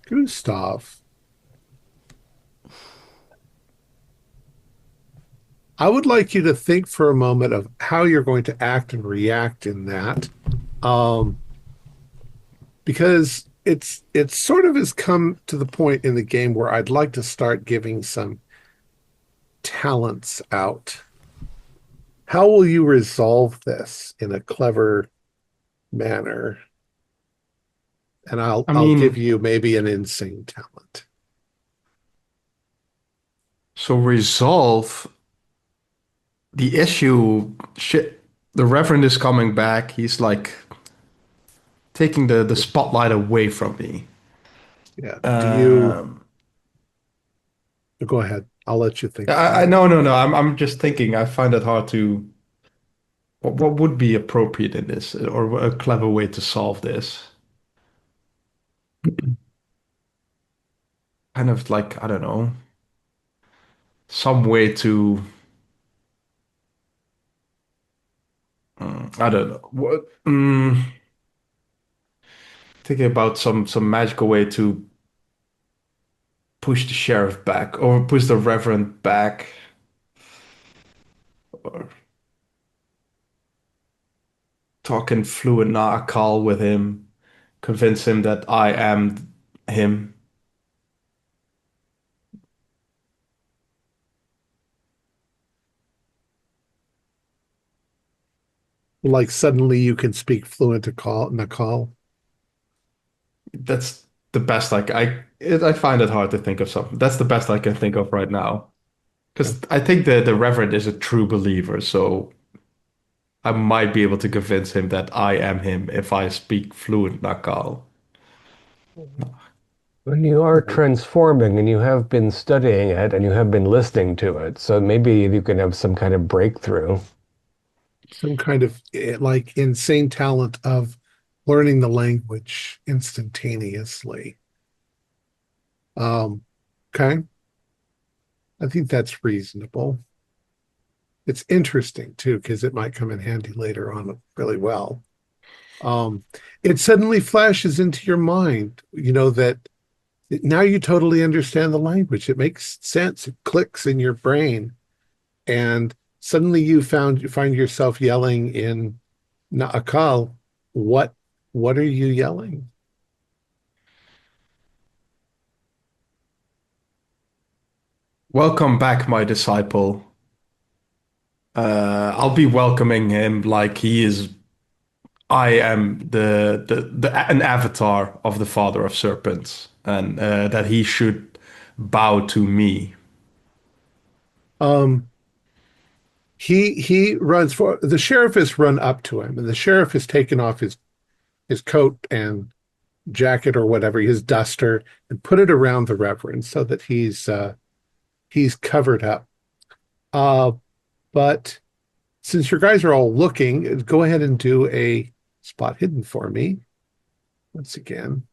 Speaker 1: Gustav, I would like you to think for a moment of how you're going to act and react in that, because it's sort of has come to the point in the game where I'd like to start giving some talents out. How will you resolve this in a clever manner? And I'll give you maybe an insane talent.
Speaker 5: So resolve the issue. Shit, the Reverend is coming back. He's like taking the spotlight away from me.
Speaker 1: Yeah. Do you go ahead? I'll let you think.
Speaker 5: No. I'm just thinking. I find it hard to. What would be appropriate in this, or a clever way to solve this? Kind of like, I don't know, some way to. I don't know what. Thinking about some magical way to push the sheriff back or push the Reverend back. Or talk in fluent Naakal with him, convince him that I am him.
Speaker 1: Like suddenly you can speak fluent Nakal.
Speaker 5: That's the best. Like I find it hard to think of something. That's the best I can think of right now. Because I think the Reverend is a true believer, so I might be able to convince him that I am him if I speak fluent Nakal.
Speaker 2: When you are transforming and you have been studying it and you have been listening to it, so maybe you can have some kind of breakthrough.
Speaker 1: Some kind of like insane talent of learning the language instantaneously. Okay. I think that's reasonable. It's interesting too, because it might come in handy later on really well. It suddenly flashes into your mind, that Now you totally understand the language. It makes sense. It clicks in your brain. And suddenly you find yourself yelling in Na'akal. What are you yelling?
Speaker 5: Welcome back, my disciple. I'll be welcoming him like he is. I am an avatar of the father of serpents, and that he should bow to me.
Speaker 1: Um, he runs for the sheriff has run up to him, and the sheriff has taken off his coat and jacket or whatever, his duster, and put it around the reverend so that he's covered up. But since your guys are all looking, go ahead and do a spot hidden for me. Once again,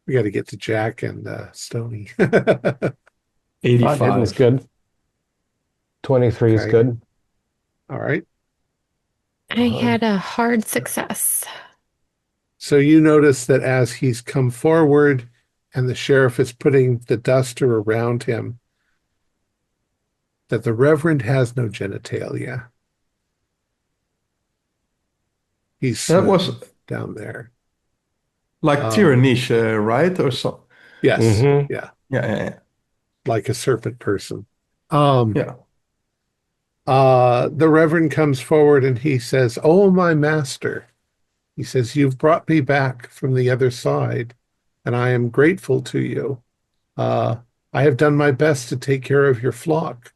Speaker 1: we got to get to Jack and Stony.
Speaker 5: 85
Speaker 2: hidden is good. 23 is
Speaker 1: Okay.
Speaker 2: good.
Speaker 1: All right.
Speaker 6: I had a hard success.
Speaker 1: So you notice that as he's come forward and the sheriff is putting the duster around him, that the Reverend has no genitalia. He's
Speaker 5: That was
Speaker 1: down there.
Speaker 5: like Tyrannisha, right? Or so.
Speaker 1: Yes.
Speaker 2: Mhm.
Speaker 1: Yeah.
Speaker 5: Yeah.
Speaker 1: Like a serpent person.
Speaker 5: Yeah.
Speaker 1: The Reverend comes forward and he says, "Oh, my master," he says, "you've brought me back from the other side, and I am grateful to you. I have done my best to take care of your flock."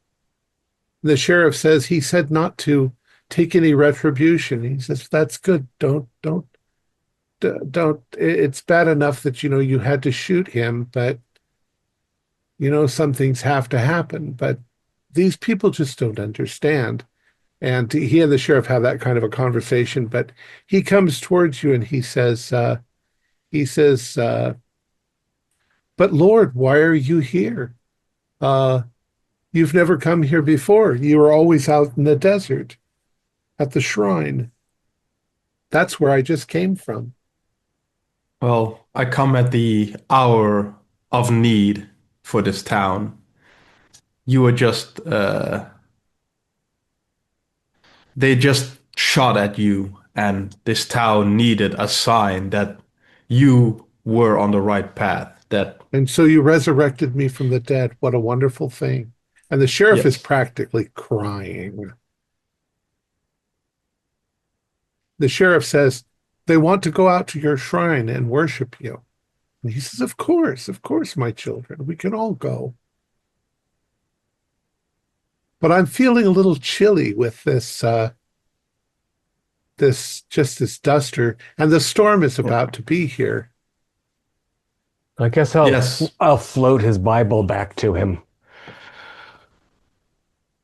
Speaker 1: The sheriff says he said not to take any retribution. He says, "That's good. Don't. It's bad enough that, you had to shoot him, but, some things have to happen. But these people just don't understand." And he and the sheriff have that kind of a conversation, but he comes towards you and he says, "But Lord, why are you here? You've never come here before. You were always out in the desert at the shrine. That's where I just came from."
Speaker 5: Well, I come at the hour of need for this town. You were just, they just shot at you, and this town needed a sign that you were on the right path. That,
Speaker 1: And so you resurrected me from the dead. What a wonderful thing. And the sheriff is
Speaker 5: yes.
Speaker 1: practically crying. The sheriff says, "They want to go out to your shrine and worship you." And he says, of course, my children, we can all go. But I'm feeling a little chilly with this duster, and the storm is about to be here.
Speaker 2: I guess
Speaker 5: Yes.
Speaker 2: I'll float his Bible back to him.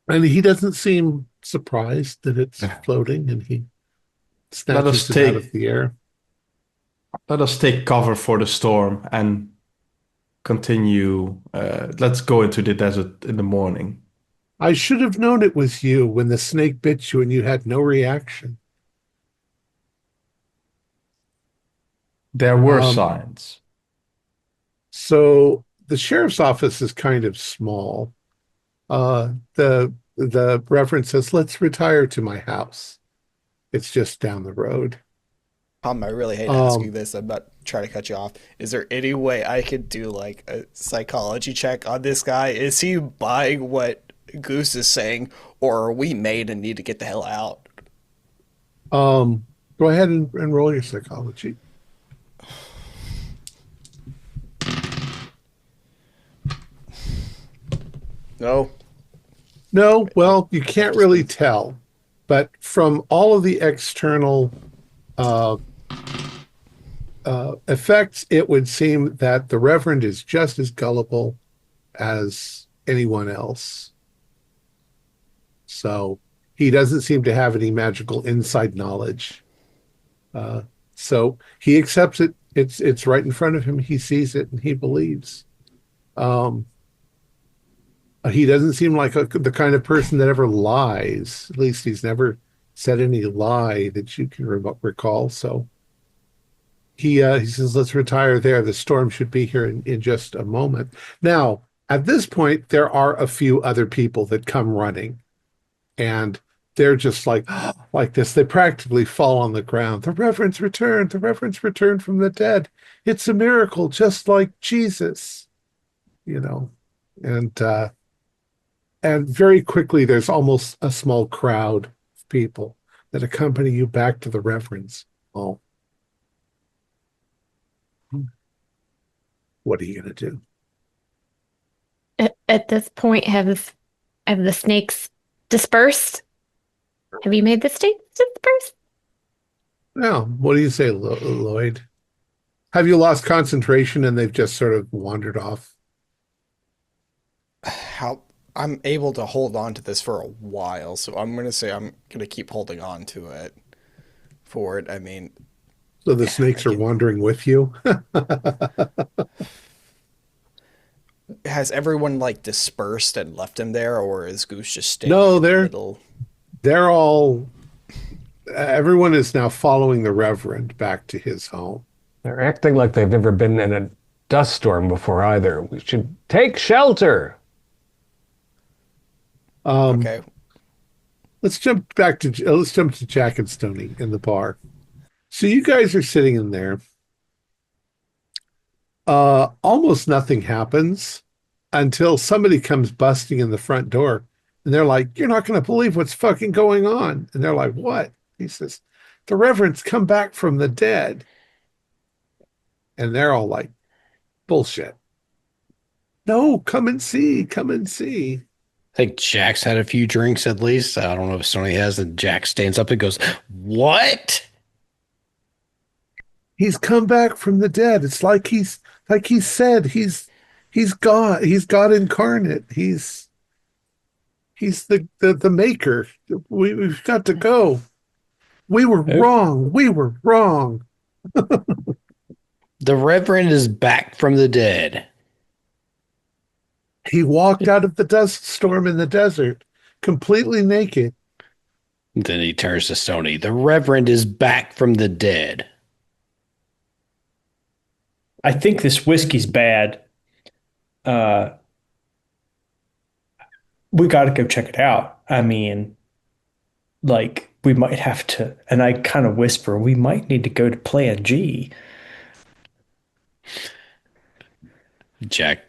Speaker 1: And he doesn't seem surprised that it's floating, and he snatches it out of the air.
Speaker 5: Let us take cover for the storm and continue. Let's go into the desert in the morning.
Speaker 1: I should have known it was you when the snake bit you and you had no reaction.
Speaker 5: There were signs.
Speaker 1: So the sheriff's office is kind of small. The reverend says, "Let's retire to my house. It's just down the road."
Speaker 7: Tom, I really hate to ask you this. I'm not trying to cut you off. Is there any way I could do like a psychology check on this guy? Is he buying what Goose is saying, or are we made and need to get the hell out?
Speaker 1: Go ahead and roll your psychology. No, well, you can't really tell. But from all of the external effects, it would seem that the Reverend is just as gullible as anyone else. So he doesn't seem to have any magical inside knowledge. So he accepts it. It's right in front of him. He sees it and he believes. He doesn't seem like the kind of person that ever lies. At least he's never said any lie that you can recall. So he says, let's retire there. The storm should be here in just a moment. Now, at this point, there are a few other people that come running, and they're just like this. They practically fall on the ground. The Reverend's returned. The Reverend's returned from the dead. It's a miracle, just like Jesus, you know. And very quickly, there's almost a small crowd of people that accompany you back to the Reverend's home. What are you going to do?
Speaker 6: At this point, have the snakes dispersed? Have you made the snakes disperse?
Speaker 1: Now, what do you say, Lloyd? Have you lost concentration and they've just sort of wandered off?
Speaker 7: I'm able to hold on to this for a while, so I'm going to say I'm going to keep holding on to it for it. I mean,
Speaker 1: so the snakes are wandering with you?
Speaker 7: Has everyone like dispersed and left him there, or is Goose just staying
Speaker 1: No,
Speaker 7: in the middle?
Speaker 1: They're all. Everyone is now following the Reverend back to his home.
Speaker 2: They're acting like they've never been in a dust storm before either. We should take shelter.
Speaker 7: Okay.
Speaker 1: Let's jump to Jack and Stoney in the bar. So you guys are sitting in there. Almost nothing happens until somebody comes busting in the front door, and they're like, "You're not going to believe what's fucking going on." And they're like, "What?" He says, "The Reverend's come back from the dead." And they're all like, "Bullshit. No, come and see. Come and see."
Speaker 3: I think Jack's had a few drinks at least. I don't know if Stoney has. And Jack stands up and goes, "What?"
Speaker 1: He's come back from the dead. It's like he said, he's God. He's God incarnate. He's the maker. We've got to go. We were wrong. We were wrong.
Speaker 3: The Reverend is back from the dead.
Speaker 1: He walked out of the dust storm in the desert, completely naked.
Speaker 3: Then he turns to Stoney. The Reverend is back from the dead.
Speaker 4: I think this whiskey's bad. We got to go check it out. I mean, like, we might have to, and I kind of whisper, we might need to go to Plan G.
Speaker 3: Jack,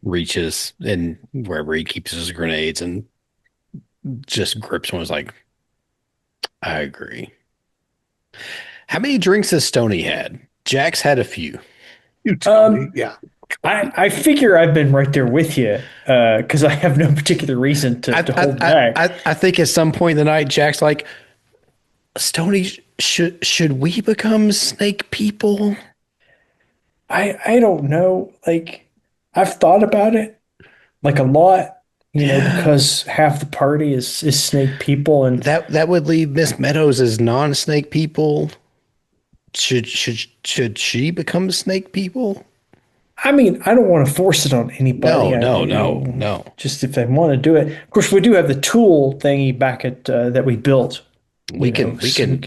Speaker 3: reaches in wherever he keeps his grenades and just grips one. Is like, I agree. How many drinks has Stoney had? Jack's had a few.
Speaker 1: You tell me. Yeah.
Speaker 4: I figure I've been right there with you because I have no particular reason to hold back.
Speaker 3: I think at some point in the night, Jack's like, Stoney, should we become snake people?
Speaker 4: I don't know. Like, I've thought about it like a lot, because half the party is snake people, and
Speaker 3: that would leave Miss Meadows as non-snake people. Should she become snake people?
Speaker 4: I mean, I don't want to force it on anybody.
Speaker 3: No.
Speaker 4: Just if they want to do it. Of course, we do have the tool thingy back at that we built.
Speaker 3: We can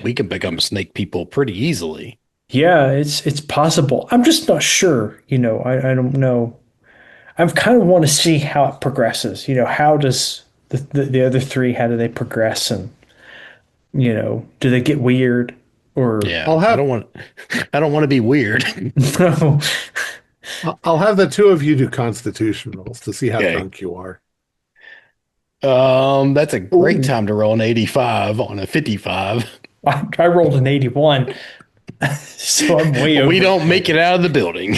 Speaker 3: become snake people pretty easily.
Speaker 4: Yeah, it's possible. I'm just not sure. I don't know. I kind of want to see how it progresses. How does the other three? How do they progress? And do they get weird? Or
Speaker 3: yeah, I don't want to be weird.
Speaker 4: No.
Speaker 1: I'll have the two of you do constitution rolls to see how drunk you are.
Speaker 3: That's a great time to roll an 85 on a 55.
Speaker 4: I rolled an 81, so I'm way over.
Speaker 3: We don't make it out of the building.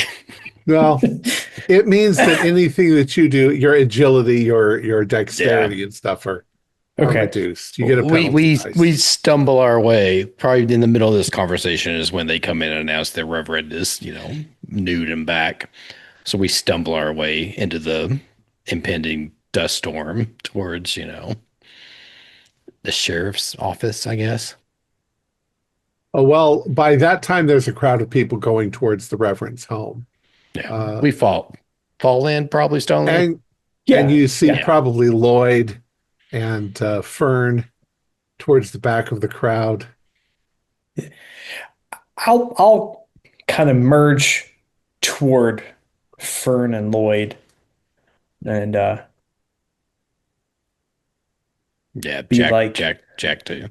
Speaker 1: Well, it means that anything that you do, your agility, your dexterity and stuff are reduced. You get a penalty.
Speaker 3: We stumble our way. Probably in the middle of this conversation is when they come in and announce their Reverend is, nude and back. So we stumble our way into the impending dust storm towards, the sheriff's office, I guess.
Speaker 1: Oh, well, by that time, there's a crowd of people going towards the Reverend's home.
Speaker 3: Yeah, we fall in, probably Stoney.
Speaker 1: And you see probably Lloyd and Fern towards the back of the crowd.
Speaker 4: I'll kind of merge toward Fern and Lloyd and
Speaker 3: Yeah,
Speaker 4: be
Speaker 3: Jack,
Speaker 4: like,
Speaker 3: Jack, Jack too.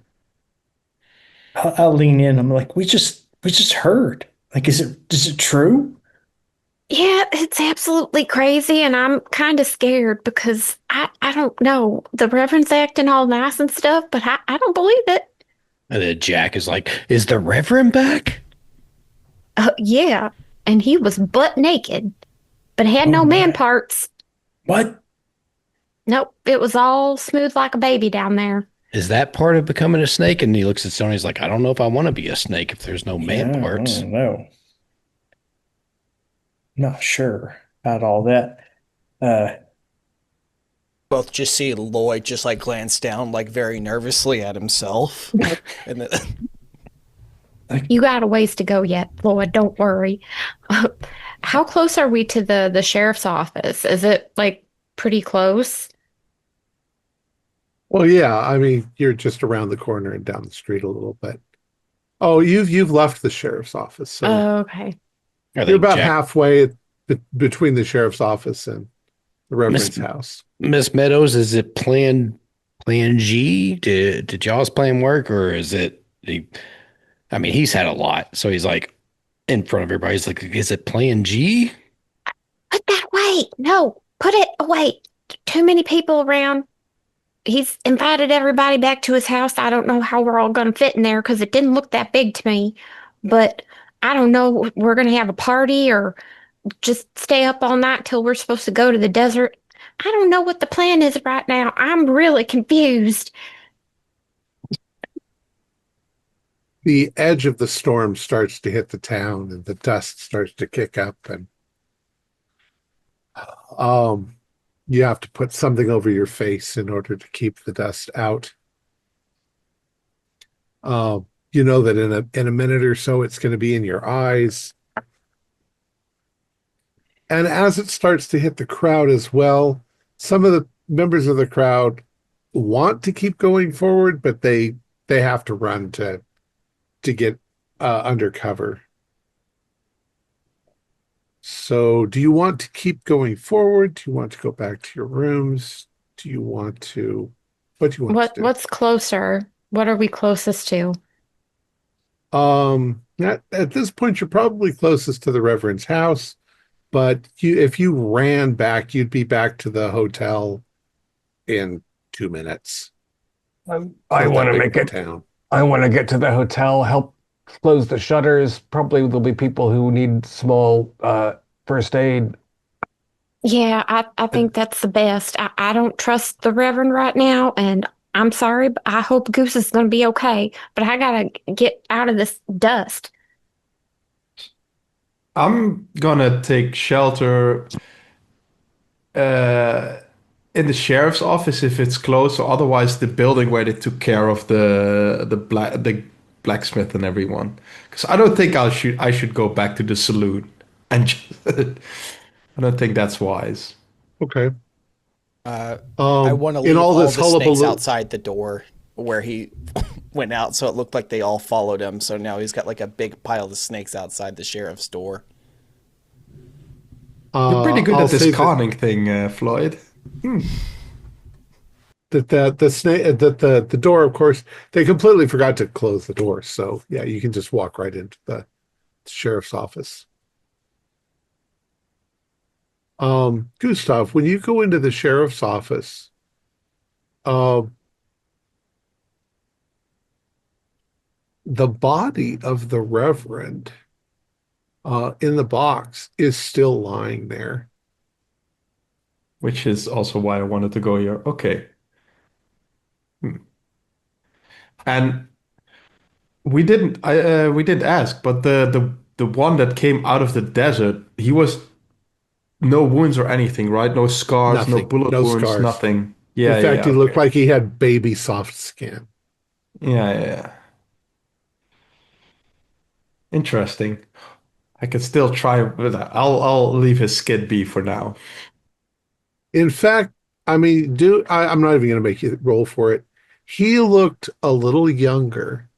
Speaker 4: I'll lean in. I'm like, we just heard. Like, is it true?
Speaker 6: Yeah, it's absolutely crazy, and I'm kind of scared because I don't know. The Reverend's acting all nice and stuff, but I don't believe it.
Speaker 3: And then Jack is like, "Is the Reverend back?"
Speaker 6: Yeah, and he was butt naked, but had
Speaker 4: Oh
Speaker 6: no man
Speaker 4: my.
Speaker 6: parts.
Speaker 4: What?
Speaker 6: Nope, it was all smooth like a baby down there.
Speaker 3: Is that part of becoming a snake? And he looks at Sony. He's like, "I don't know if I want to be a snake if there's no man
Speaker 4: Yeah, I
Speaker 3: parts."
Speaker 4: don't know. Not sure about all that. Uh,
Speaker 7: Both just see Lloyd just like glance down like very nervously at himself. And then
Speaker 6: You got a ways to go yet, Lloyd. Don't worry. How close are we to the sheriff's office? Is it like pretty close?
Speaker 1: Well, yeah, I mean, you're just around the corner and down the street a little bit. Oh, you've left the sheriff's office, so
Speaker 6: Oh, okay.
Speaker 3: I
Speaker 1: you're
Speaker 3: think
Speaker 1: about
Speaker 3: Jack,
Speaker 1: halfway between the sheriff's office and the Reverend's
Speaker 3: Miss
Speaker 1: house.
Speaker 3: Miss Meadows, is it Plan G? Did y'all's plan work, or is it? I mean, he's had a lot, so he's like in front of everybody. He's like, "Is it Plan G?"
Speaker 6: Put that away. No, put it away. Too many people around. He's invited everybody back to his house. I don't know how we're all going to fit in there because it didn't look that big to me. But I don't know. If we're going to have a party or just stay up all night till we're supposed to go to the desert. I don't know what the plan is right now. I'm really confused.
Speaker 1: The edge of the storm starts to hit the town, and the dust starts to kick up, and um, you have to put something over your face in order to keep the dust out. You know that in a minute or so, it's going to be in your eyes. And as it starts to hit the crowd as well, some of the members of the crowd want to keep going forward, but they have to run to get under cover. So, do you want to keep going forward? Do you want to go back to your rooms? Do you want to? What do you want to do?
Speaker 6: What's closer? What are we closest to?
Speaker 1: At this point, you're probably closest to the Reverend's house, but if you ran back, you'd be back to the hotel in 2 minutes.
Speaker 2: I want to make it.
Speaker 1: Town.
Speaker 2: I want to get to the hotel, help close the shutters. Probably there'll be people who need small first aid.
Speaker 6: Yeah, I think that's the best. I don't trust the Reverend right now, and I'm sorry, but I hope Goose is going to be okay. But I gotta get out of this dust.
Speaker 5: I'm gonna take shelter in the sheriff's office if it's close, or otherwise the building where they took care of the blacksmith and everyone. Because I don't think I should go back to the saloon and I don't think that's wise.
Speaker 1: Okay.
Speaker 7: I want to
Speaker 1: in
Speaker 7: leave
Speaker 1: all
Speaker 7: all
Speaker 1: this
Speaker 7: the snakes
Speaker 1: hullabaloo,
Speaker 7: outside the door where he went out, so it looked like they all followed him. So now he's got like a big pile of snakes outside the sheriff's door.
Speaker 5: You're pretty good
Speaker 1: I'll
Speaker 5: at this
Speaker 1: say
Speaker 5: conning thing, Floyd.
Speaker 1: that the snake that the door, of course, they completely forgot to close the door. So yeah, you can just walk right into the sheriff's office. Gustav, when you go into the sheriff's office, the body of the Reverend in the box is still lying there.
Speaker 5: Which is also why I wanted to go here. Okay. And we didn't ask, but the one that came out of the desert, he was no wounds or anything, right? No scars, no
Speaker 1: Nothing.
Speaker 5: bullet
Speaker 1: No
Speaker 5: wounds,
Speaker 1: scars.
Speaker 5: nothing. Yeah,
Speaker 1: In fact,
Speaker 5: yeah,
Speaker 1: he looked
Speaker 5: okay.
Speaker 1: like he had baby soft skin.
Speaker 5: Yeah. Interesting. I could still try with that. I'll leave his skin be for now.
Speaker 1: In fact, I mean, I'm not even going to make you roll for it. He looked a little younger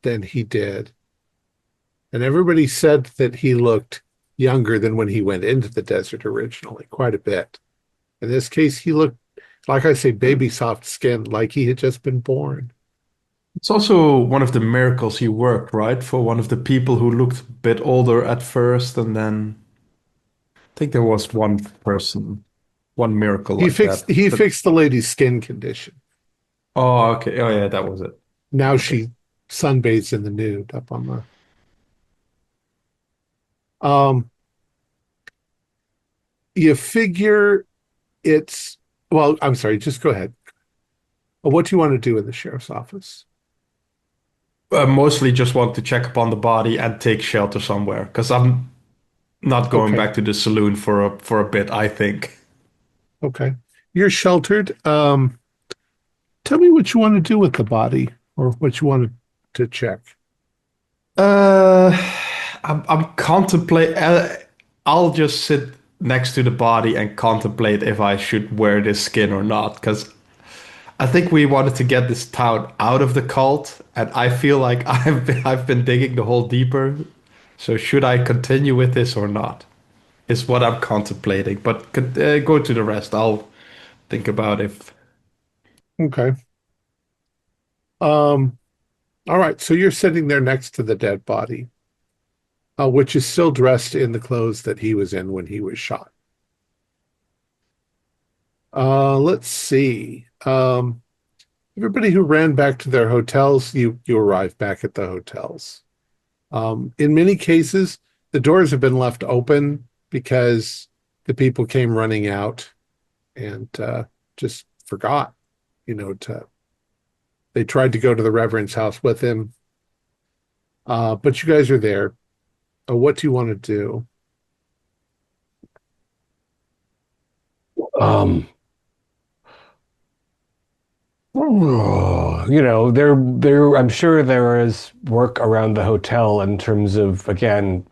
Speaker 1: than he did And everybody said that he looked younger than when he went into the desert originally, quite a bit. In this case, he looked, like I say, baby soft skin, like he had just been born.
Speaker 5: It's also one of the miracles he worked, right? For one of the people who looked a bit older at first, and then I think there was one person, one miracle
Speaker 1: He
Speaker 5: like that.
Speaker 1: fixed the lady's skin condition.
Speaker 5: Oh, okay. Oh, yeah, that was it.
Speaker 1: Now
Speaker 5: Okay.
Speaker 1: she sunbathes in the nude up on the. You figure it's well. I'm sorry. Just go ahead. What do you want to do in the sheriff's office?
Speaker 5: Mostly just want to check upon the body and take shelter somewhere because I'm not going
Speaker 1: Okay.
Speaker 5: back to the saloon for a bit, I think.
Speaker 1: Okay. You're sheltered. Tell me what you want to do with the body or what you want to check.
Speaker 5: Uh, I'm contemplate. I'll just sit next to the body and contemplate if I should wear this skin or not, because I think we wanted to get this town out of the cult, and I feel like I've been digging the hole deeper. So should I continue with this or not? Is what I'm contemplating. But go to the rest. I'll think about if.
Speaker 1: Okay. Um, all right. So you're sitting there next to the dead body, which is still dressed in the clothes that he was in when he was shot. Let's see. Everybody who ran back to their hotels, you arrive back at the hotels. In many cases, the doors have been left open because the people came running out and just forgot, they tried to go to the Reverend's house with him. But you guys are there. What do you want to do?
Speaker 2: I'm sure there is work around the hotel in terms of, again,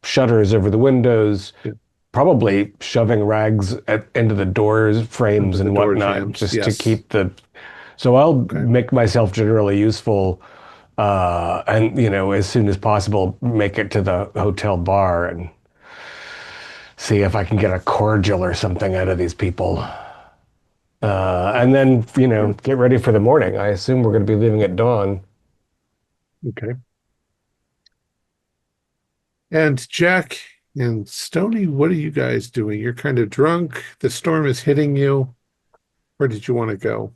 Speaker 2: shutters over the windows,
Speaker 1: Yeah.
Speaker 2: probably shoving rags into the doors frames
Speaker 1: Into the
Speaker 2: and
Speaker 1: door
Speaker 2: whatnot,
Speaker 1: jambs,
Speaker 2: just to
Speaker 1: yes.
Speaker 2: keep the. So I'll
Speaker 1: Okay.
Speaker 2: make myself generally useful, and as soon as possible, make it to the hotel bar and see if I can get a cordial or something out of these people. And then, get ready for the morning. I assume we're going to be leaving at dawn.
Speaker 1: Okay. And Jack and Stony, what are you guys doing? You're kind of drunk. The storm is hitting you. Where did you want to go?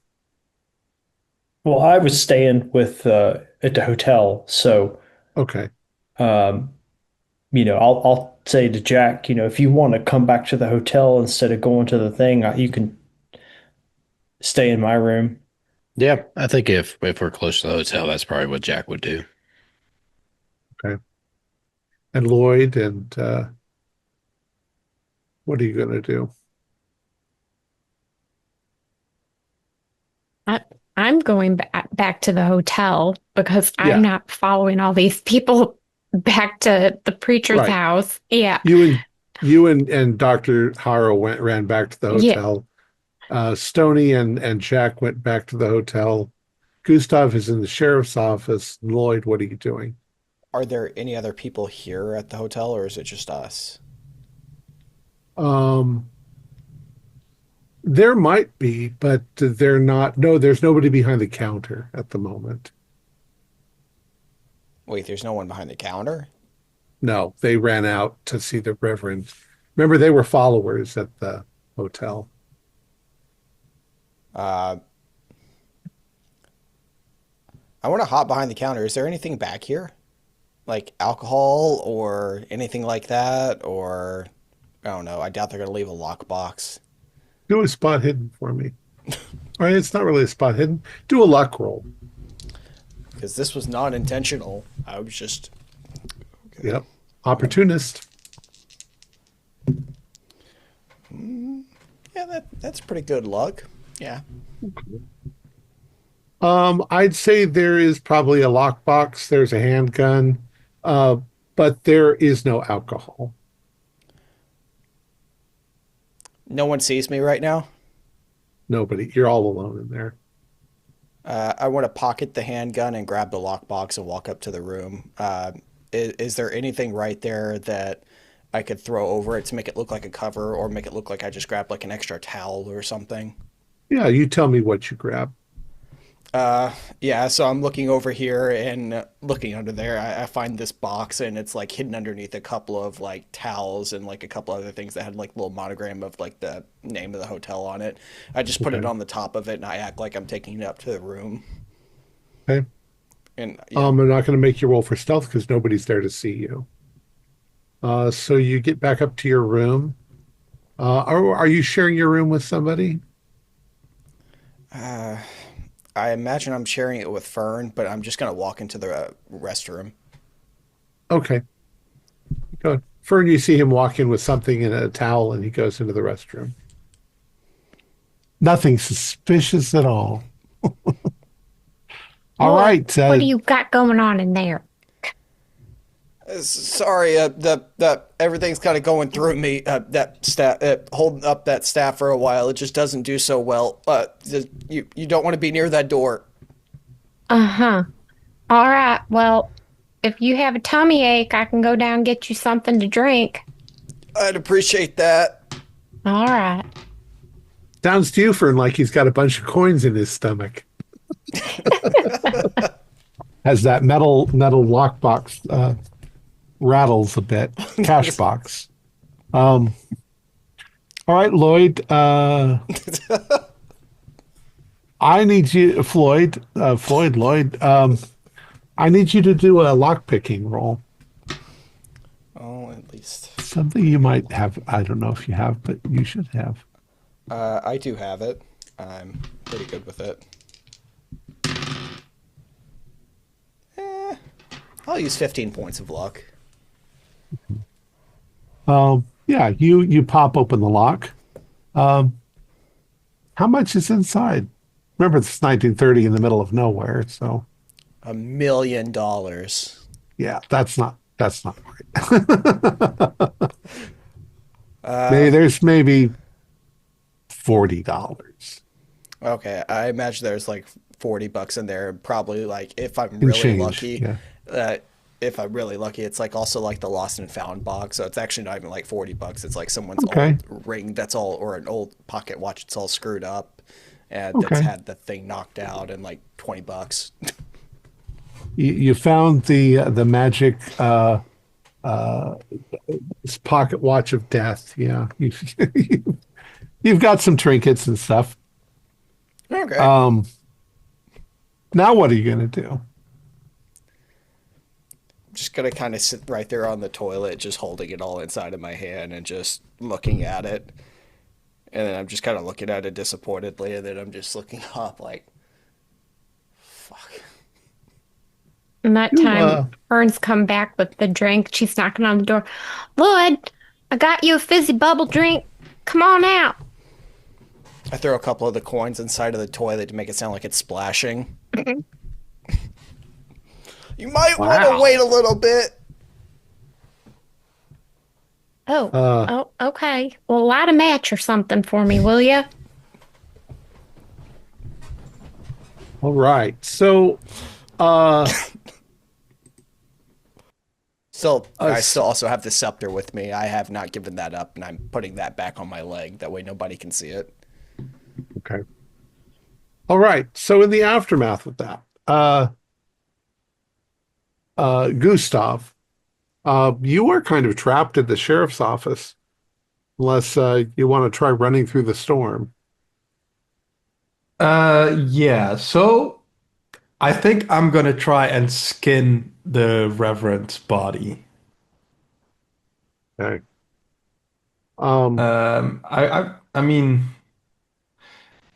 Speaker 4: Well, I was staying with at the hotel, so
Speaker 1: Okay.
Speaker 4: um, I'll say to Jack, if you want to come back to the hotel instead of going to the thing, you can stay in my room.
Speaker 3: Yeah, I think if we're close to the hotel, that's probably what Jack would do.
Speaker 1: Okay. And Lloyd, and what are you going to do?
Speaker 6: I'm going back to the hotel because
Speaker 1: Yeah.
Speaker 6: I'm not following all these people back to the preacher's
Speaker 1: Right.
Speaker 6: house. Yeah.
Speaker 1: You and Dr. Harrow ran back to the
Speaker 6: Yeah.
Speaker 1: hotel. Stony and Jack went back to the hotel. Gustav is in the sheriff's office. Lloyd, what are you doing?
Speaker 7: Are there any other people here at the hotel, or is it just us?
Speaker 1: There might be, but they're not. No, there's nobody behind the counter at the moment.
Speaker 7: Wait, there's no one behind the counter?
Speaker 1: No, they ran out to see the Reverend. Remember, they were followers at the hotel.
Speaker 7: I want to hop behind the counter. Is there anything back here? Like alcohol or anything like that? Or, I don't know. I doubt they're going to leave a lockbox.
Speaker 1: Do a spot hidden for me. All right, it's not really a spot hidden. Do a luck roll.
Speaker 7: Because this was not intentional. I was just... Okay.
Speaker 1: Yep. Opportunist.
Speaker 7: Yeah, that's pretty good luck. Yeah.
Speaker 1: I'd say there is probably a lockbox. There's a handgun, but there is no alcohol.
Speaker 7: No one sees me right now.
Speaker 1: Nobody. You're all alone in there.
Speaker 7: I want to pocket the handgun and grab the lockbox and walk up to the room. is there anything right there that I could throw over it to make it look like a cover, or make it look like I just grabbed like an extra towel or something?
Speaker 1: Yeah, you tell me what you grab.
Speaker 7: Yeah, so I'm looking over here and looking under there. I find this box and it's like hidden underneath a couple of like towels and like a couple other things that had like little monogram of like the name of the hotel on it. I just put it
Speaker 1: Okay.
Speaker 7: on the top of it and I act like I'm taking it up to the room.
Speaker 1: Okay.
Speaker 7: And yeah,
Speaker 1: I'm not going to make you roll for stealth because nobody's there to see you. So you get back up to your room. Are you sharing your room with somebody?
Speaker 7: I imagine I'm sharing it with Fern, but I'm just gonna walk into the restroom.
Speaker 1: Okay. Go. Fern, you see him walk in with something in a towel and he goes into the restroom. Nothing suspicious at all. All
Speaker 6: Well,
Speaker 1: right.
Speaker 6: what do you got going on in there?
Speaker 7: Sorry, the everything's kind of going through me. That staff, holding up that staff for a while, it just doesn't do so well. You don't want to be near that door.
Speaker 6: Uh-huh. All right. Well, if you have a tummy ache, I can go down and get you something to drink.
Speaker 7: I'd appreciate that.
Speaker 6: All right.
Speaker 1: Sounds to you, Fern, like he's got a bunch of coins in his stomach. Has that metal lockbox rattles a bit. Cash box. All right, Lloyd. I need you, Lloyd. I need you to do a lockpicking roll.
Speaker 7: Oh, at least.
Speaker 1: Something you might have. I don't know if you have, but you should have.
Speaker 7: I do have it. I'm pretty good with it. I'll use 15 points of luck.
Speaker 1: Yeah, you pop open the lock. How much is inside? Remember, it's 1930 in the middle of nowhere, so
Speaker 7: $1 million.
Speaker 1: yeah, that's not right. There's maybe $40
Speaker 7: Okay, I imagine there's like $40 in there. Probably like if I'm
Speaker 1: in
Speaker 7: really
Speaker 1: change.
Speaker 7: lucky,
Speaker 1: Yeah.
Speaker 7: if I'm really lucky, it's like also like the lost and found box. So it's actually not even like $40. It's like someone's
Speaker 1: Okay.
Speaker 7: old ring that's all, or an old pocket watch that's all screwed up, and
Speaker 1: Okay.
Speaker 7: that's had the thing knocked out, and like $20.
Speaker 1: You found the magic pocket watch of death. Yeah, you've got some trinkets and stuff.
Speaker 7: Okay.
Speaker 1: Now what are you gonna do?
Speaker 7: Just gonna kind of sit right there on the toilet, just holding it all inside of my hand and just looking at it. And then I'm just kind of looking at it disappointedly, and then I'm just looking up like, fuck.
Speaker 6: And that
Speaker 1: You,
Speaker 6: time, Fern's come back with the drink. She's knocking on the door. Lloyd, I got you a fizzy bubble drink. Come on out.
Speaker 7: I throw a couple of the coins inside of the toilet to make it sound like it's splashing. You might want to wait a little bit.
Speaker 6: Oh, okay. Well, light a match or something for me, will you?
Speaker 1: All right. So,
Speaker 7: Still, I still also have the scepter with me. I have not given that up, and I'm putting that back on my leg. That way nobody can see it.
Speaker 1: okay. All right. So in the aftermath of that, Gustav, you are kind of trapped at the sheriff's office, unless you want to try running through the storm.
Speaker 5: Yeah, so I think I'm gonna try and skin the Reverend's body.
Speaker 1: Okay.
Speaker 5: I mean,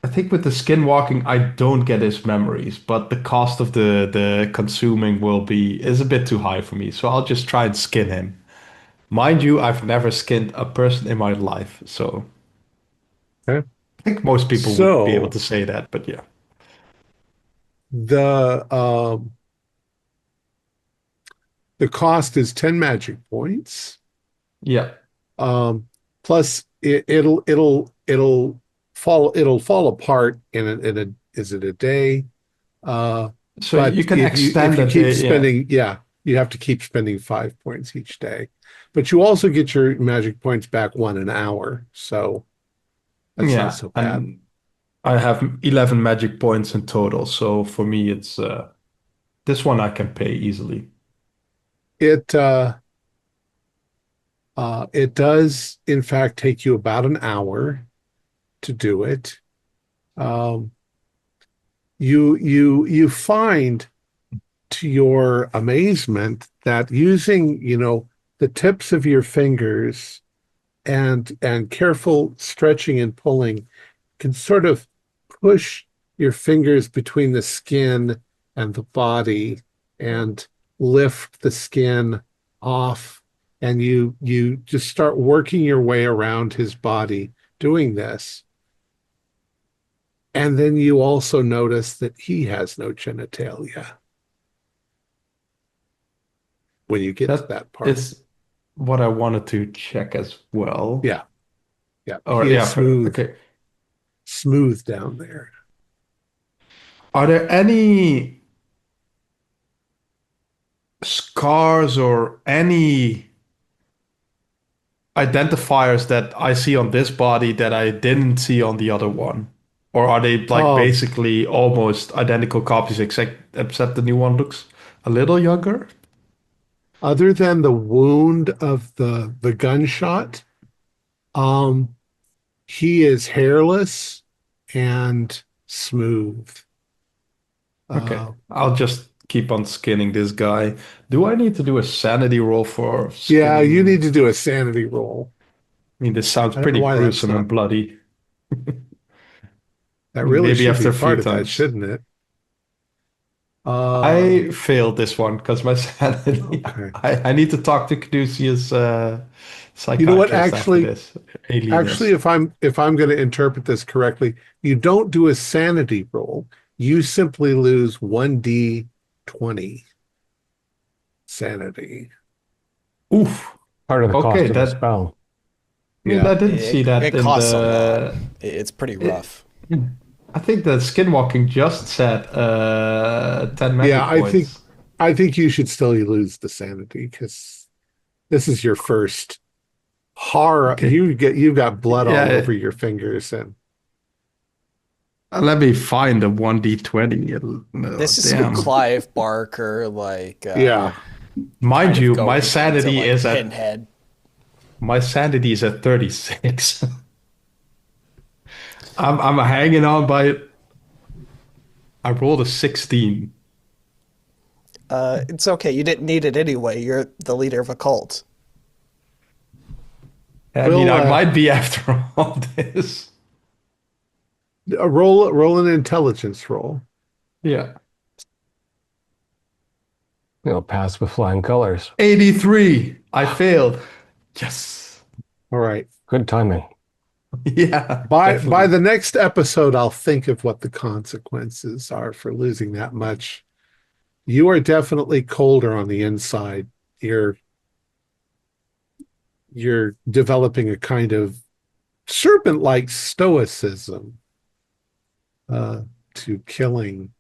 Speaker 5: I think with the skin walking, I don't get his memories, but the cost of the consuming is a bit too high for me. So I'll just try and skin him. Mind you, I've never skinned a person in my life, so
Speaker 1: Okay.
Speaker 5: I think most people would be able to say that, but yeah.
Speaker 1: The cost is 10 magic points.
Speaker 5: Yeah.
Speaker 1: Plus it'll fall apart in a is it a day?
Speaker 5: So
Speaker 1: But
Speaker 5: you can
Speaker 1: if you
Speaker 5: extend
Speaker 1: keep
Speaker 5: it, yeah.
Speaker 1: spending, yeah, You have to keep spending 5 points each day. But you also get your magic points back 1 an hour. So that's not
Speaker 5: Yeah,
Speaker 1: so bad.
Speaker 5: and I have 11 magic points in total. So for me, it's this one I can pay easily.
Speaker 1: It it does in fact take you about an hour to do it. Um, you find to your amazement that using, the tips of your fingers and careful stretching and pulling can sort of push your fingers between the skin and the body and lift the skin off, and you just start working your way around his body doing this. And then you also notice that he has no genitalia when you get to
Speaker 5: That
Speaker 1: that part.
Speaker 5: is what I wanted to check as well.
Speaker 1: Yeah. Yeah.
Speaker 5: Or
Speaker 1: He is
Speaker 5: yeah,
Speaker 1: smooth,
Speaker 5: okay.
Speaker 1: smooth down there.
Speaker 5: Are there any scars or any identifiers that I see on this body that I didn't see on the other one? Or are they like
Speaker 1: Um,
Speaker 5: basically almost identical copies except the new one looks a little younger?
Speaker 1: Other than the wound of the gunshot, um, he is hairless and smooth.
Speaker 5: Okay,
Speaker 1: Uh,
Speaker 5: I'll just keep on skinning this guy. Do I need to do a sanity roll for
Speaker 1: yeah, you
Speaker 5: skinning?
Speaker 1: need to do a sanity roll.
Speaker 5: I mean, this sounds
Speaker 1: I don't know
Speaker 5: pretty
Speaker 1: why that's
Speaker 5: gruesome
Speaker 1: not.
Speaker 5: and bloody.
Speaker 1: That really
Speaker 5: Maybe
Speaker 1: should be
Speaker 5: after a few
Speaker 1: part of that,
Speaker 5: times.
Speaker 1: shouldn't it? Uh,
Speaker 5: I failed this one because my sanity.
Speaker 1: okay.
Speaker 5: I need to talk to Caduceus
Speaker 1: You know what?
Speaker 5: psychiatrist after this.
Speaker 1: Actually,
Speaker 5: Alienist.
Speaker 1: if I'm going to interpret this correctly, you don't do a sanity roll. You simply lose 1d20 sanity.
Speaker 5: Oof.
Speaker 2: Part of the
Speaker 5: Okay,
Speaker 2: cost of the spell.
Speaker 5: I mean,
Speaker 1: Yeah.
Speaker 5: I didn't see that
Speaker 7: It
Speaker 5: in
Speaker 7: costs a lot.
Speaker 5: the.
Speaker 7: It's pretty rough.
Speaker 5: I think the skinwalking just said 10
Speaker 1: Yeah,
Speaker 5: magic points.
Speaker 1: I think you should still lose the sanity because this is your first horror.
Speaker 5: Okay.
Speaker 1: You've got blood all
Speaker 5: Yeah,
Speaker 1: over your fingers, and
Speaker 5: let me find a 1d20.
Speaker 7: This is
Speaker 5: Damn.
Speaker 7: some Clive Barker, like
Speaker 1: yeah.
Speaker 5: Mind
Speaker 7: kind of
Speaker 5: you,
Speaker 7: going
Speaker 5: my
Speaker 7: into,
Speaker 5: sanity
Speaker 7: like,
Speaker 5: is at
Speaker 7: Pinhead.
Speaker 5: 36. I'm hanging on by. I rolled a 16.
Speaker 7: It's okay. You didn't need it anyway. You're the leader of a cult.
Speaker 5: I
Speaker 1: We'll,
Speaker 5: mean, I might be after all this.
Speaker 1: roll an intelligence roll.
Speaker 5: Yeah.
Speaker 2: Pass with flying colors.
Speaker 5: 83. I failed. Yes.
Speaker 1: All right.
Speaker 2: Good timing.
Speaker 5: Yeah.
Speaker 1: By
Speaker 5: definitely.
Speaker 1: the next episode, I'll think of what the consequences are for losing that much. You are definitely colder on the inside. You're developing a kind of serpent-like stoicism to killing,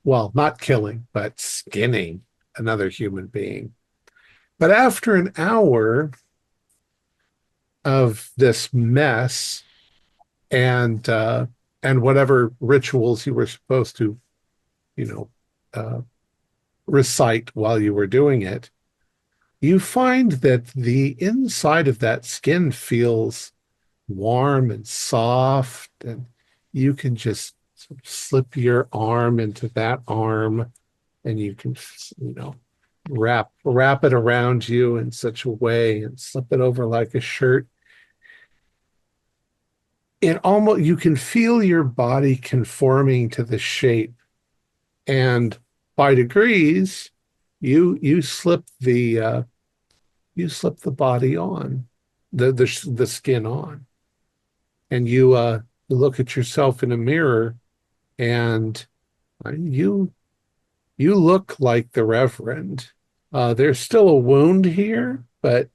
Speaker 1: well, not killing, but skinning another human being. But after an hour of this mess and whatever rituals you were supposed to, recite while you were doing it, you find that the inside of that skin feels warm and soft, and you can just sort of slip your arm into that arm, and you can, wrap it around you in such a way and slip it over like a shirt. You can feel your body conforming to the shape, and by degrees, you slip the body on, the skin on, and you look at yourself in a mirror, and you look like the Reverend. There's still a wound here, but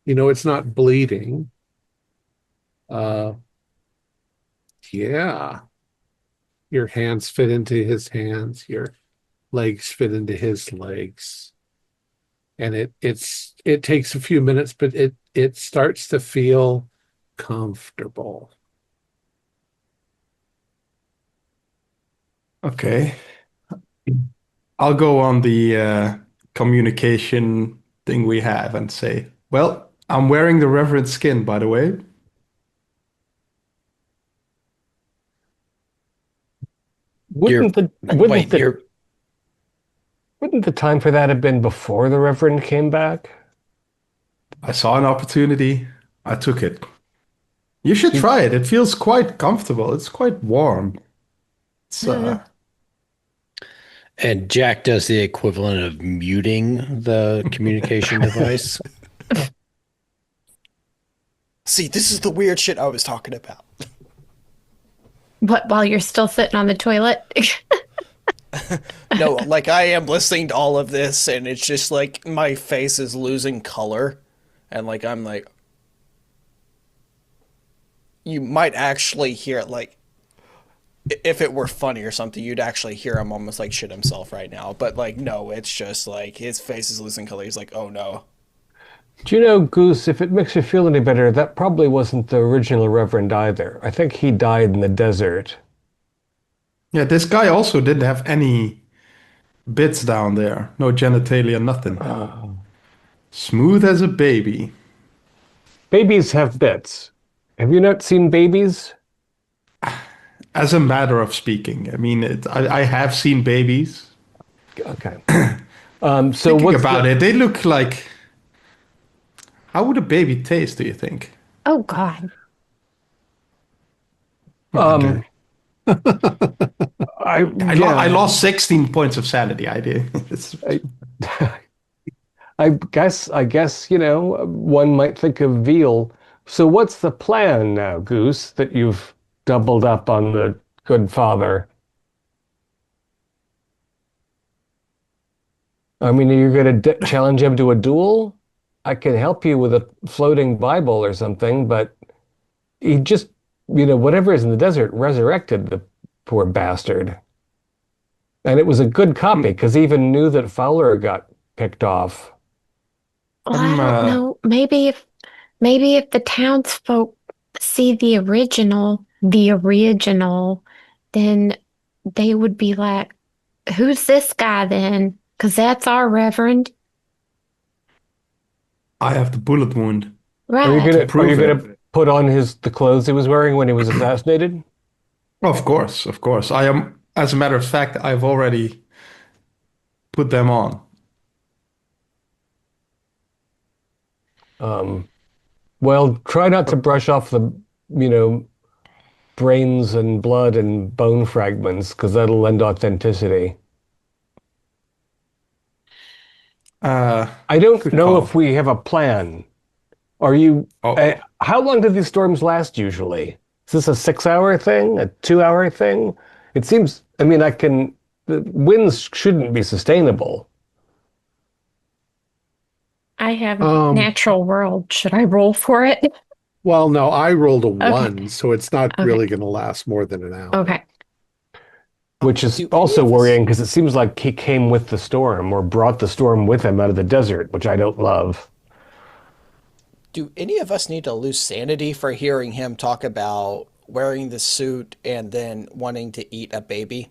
Speaker 1: it's not bleeding. Yeah, your hands fit into his hands, your legs fit into his legs. and it takes a few minutes, but it starts to feel comfortable.
Speaker 5: Okay. I'll go on the communication thing we have and say, well, I'm wearing the Reverend skin, by the way.
Speaker 2: Wouldn't the
Speaker 3: Wait, you're
Speaker 2: wouldn't the time for that have been before the Reverend came back?
Speaker 5: I saw an opportunity. I took it. You should try it. It feels quite comfortable. It's quite warm. It's
Speaker 3: and Jack does the equivalent of muting the communication device.
Speaker 7: See, this is the weird shit I was talking about.
Speaker 6: What, while you're still sitting on the toilet?
Speaker 7: No, like I am listening to all of this, and it's just like my face is losing color, and like I'm like, you might actually hear it, like if it were funny or something, you'd actually hear him almost like shit himself right now. But like, no, it's just like his face is losing color. He's like, oh no.
Speaker 2: Do you know, Goose, if it makes you feel any better, that probably wasn't the original Reverend either. I think he died in the desert.
Speaker 5: yeah, this guy also didn't have any bits down there. No genitalia, nothing. Smooth as a baby.
Speaker 2: Babies have bits. Have you not seen babies?
Speaker 5: As a matter of speaking, I mean, I have seen babies.
Speaker 2: Okay. So
Speaker 5: Thinking
Speaker 2: what's
Speaker 5: about
Speaker 2: the,
Speaker 5: it, they look like. How would a baby taste, do you think?
Speaker 6: Oh, God.
Speaker 2: I
Speaker 5: I lost 16 points of sanity. I did.
Speaker 2: I guess, one might think of veal. So what's the plan now, Goose, that you've doubled up on the good father? I mean, are you going to challenge him to a duel? I can help you with a floating Bible or something, but he just, whatever is in the desert resurrected the poor bastard. And it was a good copy because he even knew that Fowler got picked off.
Speaker 6: Well, I don't know. Maybe if the townsfolk see the original, then they would be like, "Who's this guy then? Because that's our Reverend."
Speaker 5: I have the bullet wound.
Speaker 6: Right.
Speaker 2: Are you
Speaker 5: prove
Speaker 2: gonna put on the clothes he was wearing when he was assassinated?
Speaker 5: Of course, of course. I am. As a matter of fact, I've already put them on.
Speaker 2: Well, try not to brush off the, brains and blood and bone fragments because that'll lend authenticity. I don't know if we have a plan. Are you? How long do these storms last usually? Is this a 6-hour thing? A 2-hour thing? It seems. I mean, the winds shouldn't be sustainable.
Speaker 6: I have natural world. Should I roll for it?
Speaker 1: Well, no, I rolled a
Speaker 6: Okay.
Speaker 1: 1, so it's not
Speaker 6: Okay.
Speaker 1: really going to last more than an hour.
Speaker 6: Okay.
Speaker 2: Which is
Speaker 7: Do any
Speaker 2: also
Speaker 7: of us-
Speaker 2: worrying because it seems like he came with the storm or brought the storm with him out of the desert, which I don't love.
Speaker 7: Do any of us need to lose sanity for hearing him talk about wearing the suit and then wanting to eat a baby?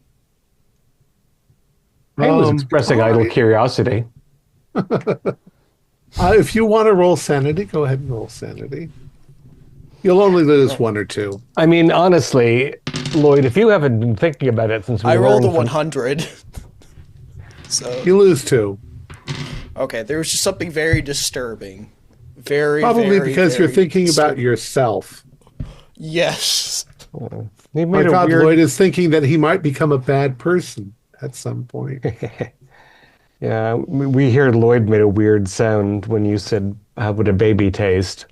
Speaker 2: I was expressing idle curiosity.
Speaker 1: If you want to roll sanity, go ahead and roll sanity. You'll only lose 1 or 2.
Speaker 2: I mean, honestly, Lloyd, if you haven't been thinking about it since we
Speaker 7: I rolled a
Speaker 2: learned from-
Speaker 7: 100. So,
Speaker 1: You lose 2.
Speaker 7: okay, there was just something very disturbing. Very,
Speaker 1: Probably
Speaker 7: very,
Speaker 1: because you're
Speaker 7: very
Speaker 1: thinking about
Speaker 7: disturbing.
Speaker 2: Oh,
Speaker 1: yourself.
Speaker 7: Yes.
Speaker 2: He
Speaker 1: My
Speaker 2: made a
Speaker 1: God,
Speaker 2: weird.
Speaker 1: Lloyd is thinking that he might become a bad person at some point.
Speaker 2: Yeah, we heard Lloyd made a weird sound when you said, "How would a baby taste?"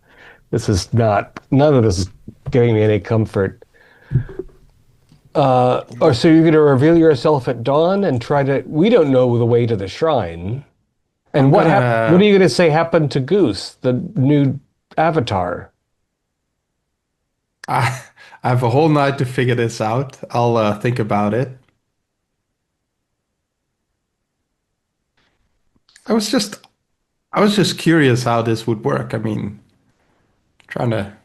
Speaker 2: This is not. None of this is giving me any comfort. Or so you're going to reveal yourself at dawn and try to. We don't know the way to the shrine. And what are you going to say happened to Goose, the new avatar?
Speaker 5: I have a whole night to figure this out. I'll think about it. I was just I was just curious how this would work. I mean, trying to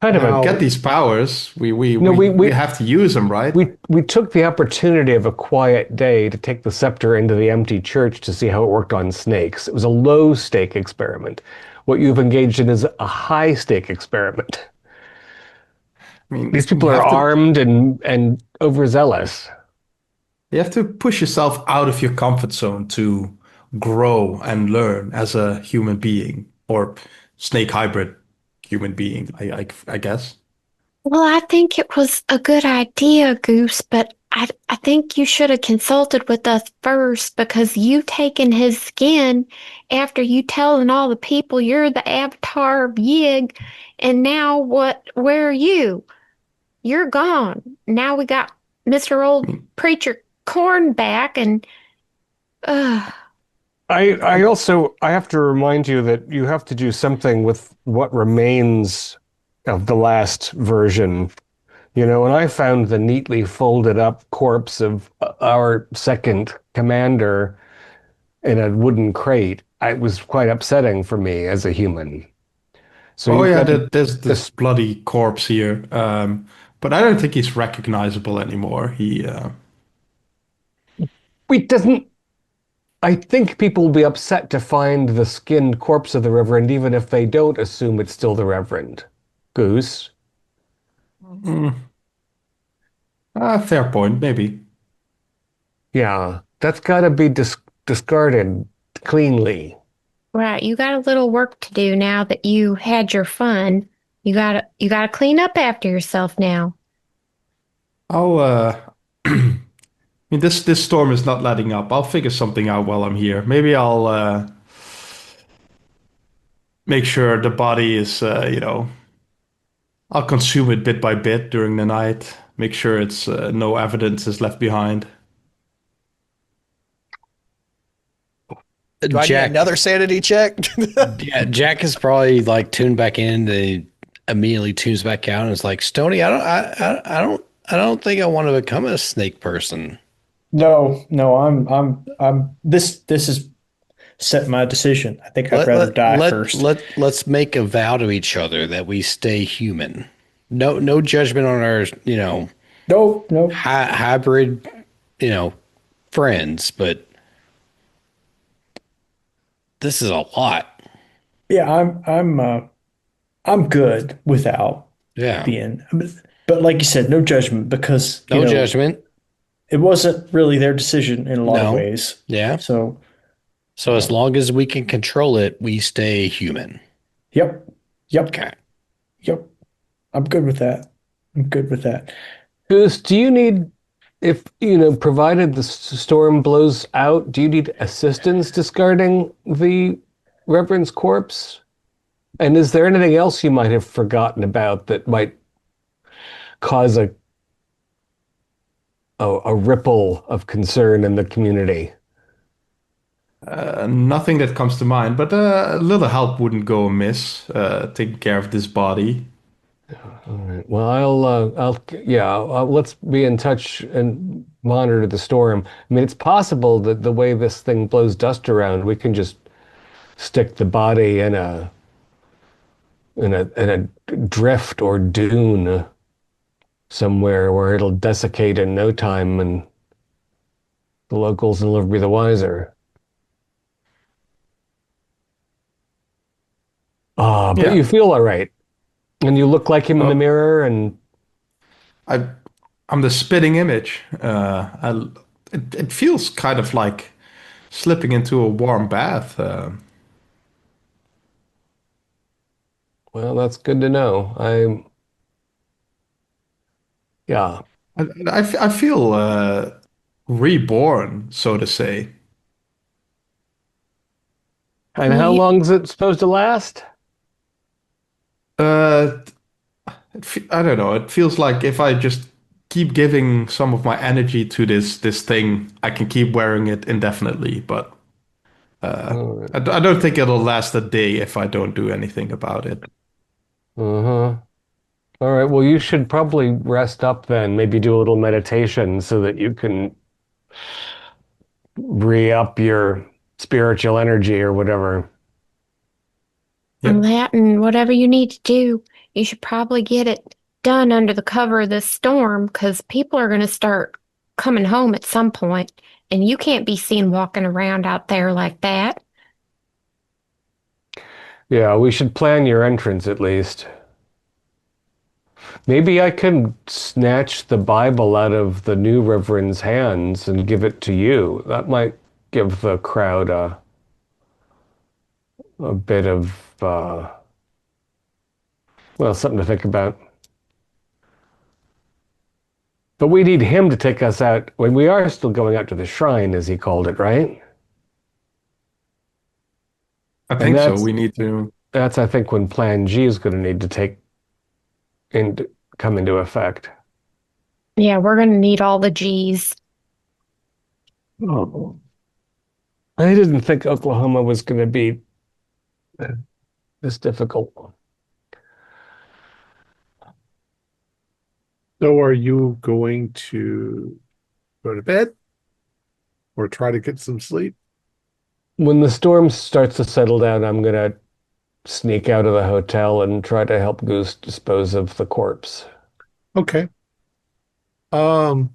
Speaker 2: Kind of a
Speaker 1: Now,
Speaker 5: get these powers,
Speaker 2: no,
Speaker 5: we have to use them, right?
Speaker 2: we took the opportunity of a quiet day to take the scepter into the empty church to see how it worked on snakes. It was a low stake experiment. What you've engaged in is a high stake experiment.
Speaker 5: I mean,
Speaker 2: These people
Speaker 5: you
Speaker 2: are
Speaker 5: have to
Speaker 2: armed and overzealous.
Speaker 5: you have to push yourself out of your comfort zone to grow and learn as a human being or snake hybrid human being, I guess.
Speaker 6: Well, I think it was a good idea, Goose, but I think you should have consulted with us first because you taken his skin after you telling all the people you're the avatar of Yig, and now what? Where are you? You're gone. Now we got Mr. Old Preacher Corn back, and uh,
Speaker 2: I have to remind you that you have to do something with what remains of the last version. You know, when I found the neatly folded up corpse of our second commander in a wooden crate, it was quite upsetting for me as a human. So
Speaker 5: Oh
Speaker 2: you've
Speaker 5: yeah,
Speaker 2: got to
Speaker 5: there's this
Speaker 2: this
Speaker 5: bloody corpse here. But I don't think he's recognizable anymore.
Speaker 2: it doesn't I think people will be upset to find the skinned corpse of the Reverend, even if they don't assume it's still the Reverend. Goose.
Speaker 5: Mm, fair point, maybe.
Speaker 2: Yeah, that's got to be discarded cleanly.
Speaker 6: right, you got a little work to do now that you had your fun. You gotta clean up after yourself now.
Speaker 5: I'll I mean this storm is not letting up. I'll figure something out while I'm here. Maybe I'll make sure the body is I'll consume it bit by bit during the night. Make sure it's no evidence is left behind.
Speaker 7: Do I need
Speaker 3: Jack,
Speaker 7: another sanity check?
Speaker 3: yeah, Jack is probably like tuned back in. They immediately tunes back out and is like, Stony, I don't think I want to become a snake person.
Speaker 4: No, I'm. This is set my decision. I think I'd rather die first.
Speaker 3: Let's make a vow to each other that we stay human. No judgment on our,
Speaker 4: No.
Speaker 3: hybrid, friends, but this is a lot.
Speaker 4: Yeah, I'm good without
Speaker 3: Yeah.
Speaker 4: being. But like you said, no judgment because
Speaker 3: No judgment.
Speaker 4: it wasn't really their decision in a lot of
Speaker 3: No.
Speaker 4: ways.
Speaker 3: Yeah.
Speaker 4: So,
Speaker 3: So as long as we can control it, we stay human.
Speaker 4: yep,
Speaker 3: Okay.
Speaker 4: yep. I'm good with that. I'm good with that.
Speaker 2: Goose, do you need, if, provided the storm blows out, do you need assistance discarding the Reverend's corpse? And is there anything else you might have forgotten about that might cause a ripple of concern in the community?
Speaker 5: Nothing that comes to mind, but a little help wouldn't go amiss. Taking care of this body.
Speaker 2: All right. Well, let's be in touch and monitor the storm. I mean, it's possible that the way this thing blows dust around, we can just stick the body in a drift or dune somewhere where it'll desiccate in no time, and the locals will never be the wiser. But
Speaker 5: Yeah.
Speaker 2: you feel all right, and you look like him in the mirror, and
Speaker 5: I, I'm the spitting image. It feels kind of like slipping into a warm bath.
Speaker 2: well, that's good to know. Yeah.
Speaker 5: I feel reborn, so to say.
Speaker 2: And
Speaker 6: Well,
Speaker 2: how
Speaker 6: you,
Speaker 2: long is it supposed to last?
Speaker 5: Uh, I don't know. It feels like if I just keep giving some of my energy to this thing, I can keep wearing it indefinitely. But
Speaker 2: All right.
Speaker 5: I don't think it'll last a day if I don't do anything about it.
Speaker 2: Uh-huh. All right. Well, you should probably rest up then. Maybe do a little meditation so that you can re-up your spiritual energy or whatever.
Speaker 5: Yep.
Speaker 6: And that and whatever you need to do, you should probably get it done under the cover of this storm because people are going to start coming home at some point, and you can't be seen walking around out there like that.
Speaker 2: Yeah, we should plan your entrance at least. Maybe I could snatch the Bible out of the new reverend's hands and give it to you. That might give the crowd a bit of, well, something to think about. But we need him to take us out when we are still going out to the shrine, as he called it, right?
Speaker 5: I think so. We need to.
Speaker 2: That's, I think, when Plan G is going to need to come into effect.
Speaker 6: Yeah, we're going to need all the G's.
Speaker 2: Oh. I didn't think Oklahoma was going to be this difficult.
Speaker 1: So are you going to go to bed or try to get some sleep?
Speaker 2: When the storm starts to settle down, I'm going to sneak out of the hotel and try to help Goose dispose of the corpse.
Speaker 1: Okay. So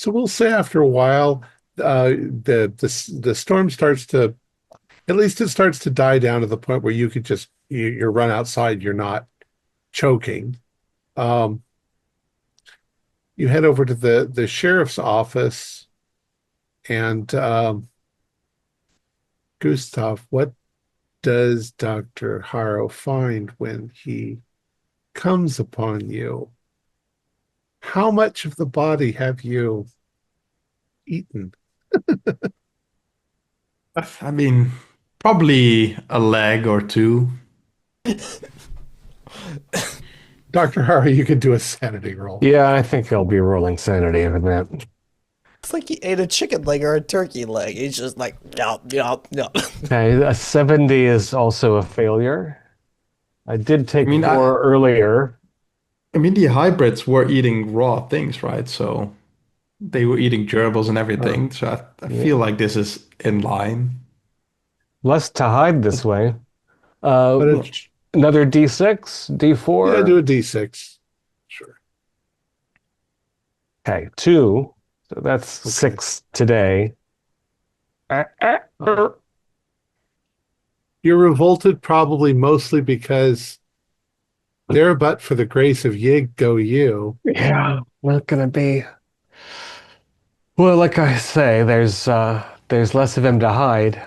Speaker 1: we'll say after a while, the storm starts to, at least it starts to die down to the point where you could just you run outside, you're not choking. You head over to the sheriff's office, and Gustav, what does Dr. Harrow find when he comes upon you? How much of the body have you eaten?
Speaker 5: I mean, probably a leg or two.
Speaker 1: Dr. Harrow, you can do a sanity roll.
Speaker 2: Yeah, I think I'll be rolling sanity over that.
Speaker 7: It's like he ate a chicken leg or a turkey leg. He's just like, no.
Speaker 2: Okay, a 70 is also a failure. I did take more earlier.
Speaker 5: I mean, the hybrids were eating raw things, right? So they were eating gerbils and everything. So I feel like this is in line.
Speaker 2: Less to hide this way.
Speaker 1: But
Speaker 2: Another D6, D4.
Speaker 1: Yeah, do a D6. Sure.
Speaker 2: Okay, 2. So that's 6 today.
Speaker 1: You're revolted probably mostly because there but for the grace of Yig go you.
Speaker 2: Yeah, not gonna be. Well, like I say, there's less of him to hide.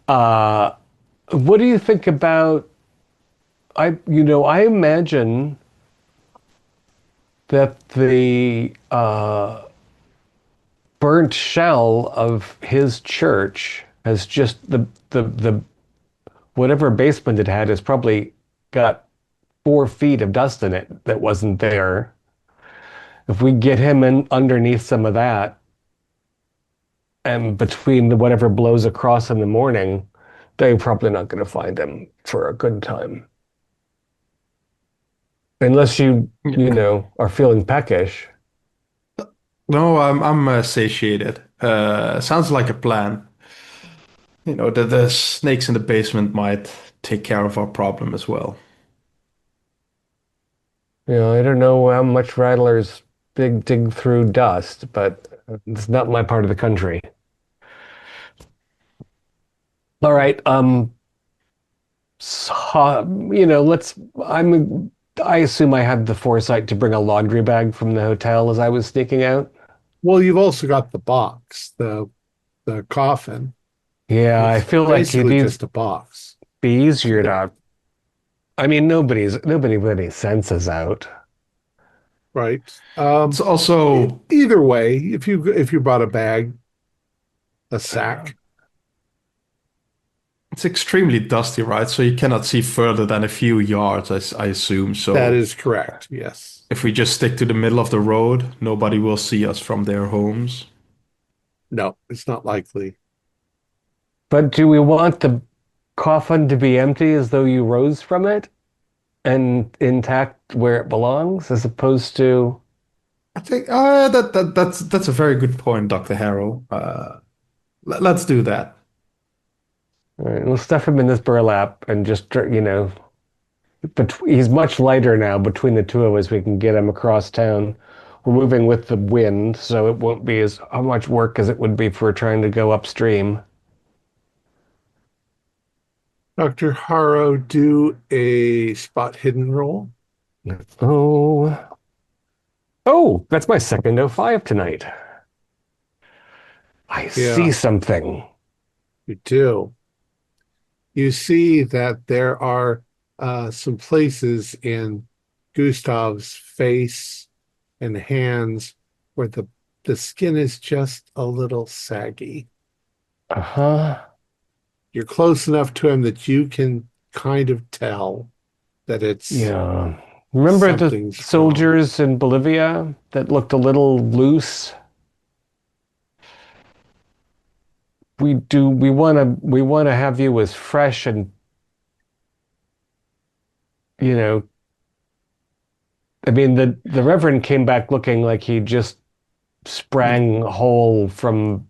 Speaker 2: What do you think about? I imagine that the burnt shell of his church has just the whatever basement it had has probably got 4 feet of dust in it that wasn't there. If we get him in underneath some of that, and between whatever blows across in the morning, they're probably not going to find him for a good time. Unless you are feeling peckish.
Speaker 5: No, I'm satiated. Sounds like a plan. The snakes in the basement might take care of our problem as well.
Speaker 2: I don't know how much rattlers dig through dust, but it's not my part of the country. All right. I assume I had the foresight to bring a laundry bag from the hotel as I was sneaking out.
Speaker 1: Well, you've also got the box, the coffin.
Speaker 2: Yeah, I feel like it needs
Speaker 1: just a box.
Speaker 2: Be easier to. I mean, nobody with any senses out.
Speaker 1: Right.
Speaker 5: It's also
Speaker 1: either way, if you brought a bag, a sack.
Speaker 5: It's extremely dusty, right? So you cannot see further than a few yards, I assume. So
Speaker 1: that is correct, yes.
Speaker 5: If we just stick to the middle of the road, nobody will see us from their homes.
Speaker 1: No, it's not likely.
Speaker 2: But do we want the coffin to be empty as though you rose from it and intact where it belongs, as opposed to?
Speaker 5: I think that's a very good point, Dr. Harrow. Let's do that.
Speaker 2: All right, we'll stuff him in this burlap and just, but he's much lighter now. Between the two of us, we can get him across town. We're moving with the wind, so it won't be as much work as it would be if we're trying to go upstream.
Speaker 1: Dr. Harrow, do a spot hidden roll.
Speaker 2: Oh, oh, that's my second 05 tonight. I see something.
Speaker 1: You do. You see that there are some places in Gustav's face and hands where the skin is just a little saggy.
Speaker 2: Uh-huh.
Speaker 1: You're close enough to him that you can kind of tell that it's
Speaker 2: Remember the
Speaker 1: something's
Speaker 2: soldiers in Bolivia that looked a little loose? We want to have you as fresh and I mean the Reverend came back looking like he just sprang whole from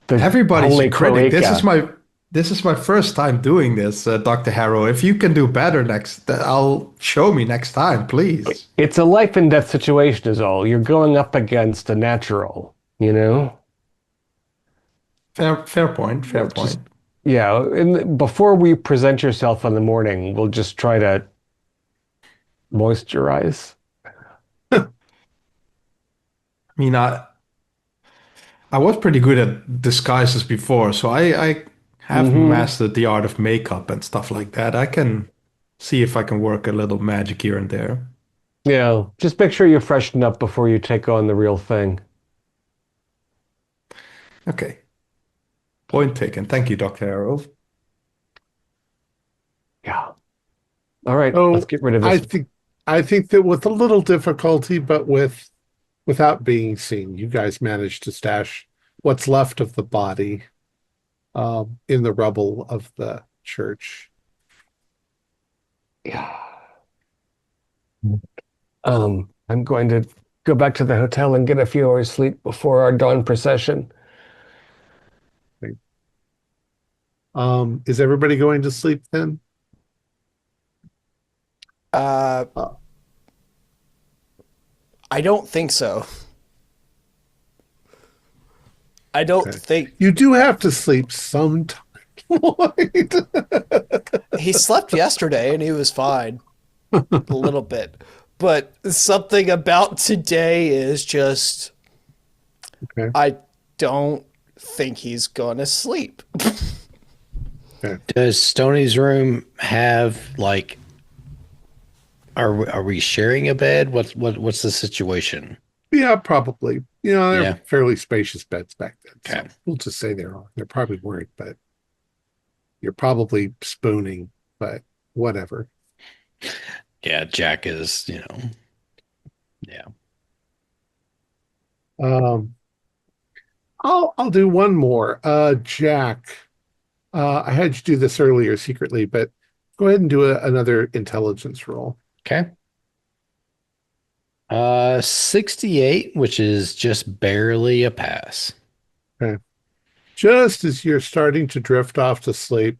Speaker 2: the
Speaker 5: Everybody's
Speaker 2: holy
Speaker 5: a critic.
Speaker 2: cloaca.
Speaker 5: This is my first time doing this, Dr. Harrow. If you can do better I'll show me next time, please.
Speaker 2: It's a life and death situation is all. You're going up against a natural,
Speaker 5: Fair point. Fair point.
Speaker 2: Yeah, and before we present yourself in the morning, we'll just try to moisturize.
Speaker 5: I mean, I was pretty good at disguises before, so I have mastered the art of makeup and stuff like that. I can see if I can work a little magic here and there.
Speaker 2: Yeah, just make sure you freshen up before you take on the real thing.
Speaker 5: Okay. Point taken. Thank you, Dr. Harrow.
Speaker 2: Yeah. All right,
Speaker 1: Oh,
Speaker 2: let's get rid of this.
Speaker 1: I think that with a little difficulty, but without being seen, you guys managed to stash what's left of the body in the rubble of the church.
Speaker 2: Yeah. I'm going to go back to the hotel and get a few hours sleep before our dawn procession.
Speaker 1: Is everybody going to sleep then?
Speaker 7: I don't think so. I don't think
Speaker 1: You do have to sleep sometime, Lloyd.
Speaker 7: he slept yesterday and he was fine a little bit. But something about today is just
Speaker 1: Okay.
Speaker 7: I don't think he's gonna sleep.
Speaker 3: Does Stoney's room have like? Are we sharing a bed? What's the situation?
Speaker 1: Yeah, probably. They're
Speaker 3: Yeah.
Speaker 1: fairly spacious beds back then. So
Speaker 3: Okay.
Speaker 1: we'll just say they are. They probably weren't, but you're probably spooning, but whatever.
Speaker 3: Yeah, Jack is, yeah.
Speaker 1: I'll do one more. Jack, I had you do this earlier secretly, but go ahead and do another intelligence roll.
Speaker 3: Okay. 68, which is just barely a pass.
Speaker 1: Okay. Just as you're starting to drift off to sleep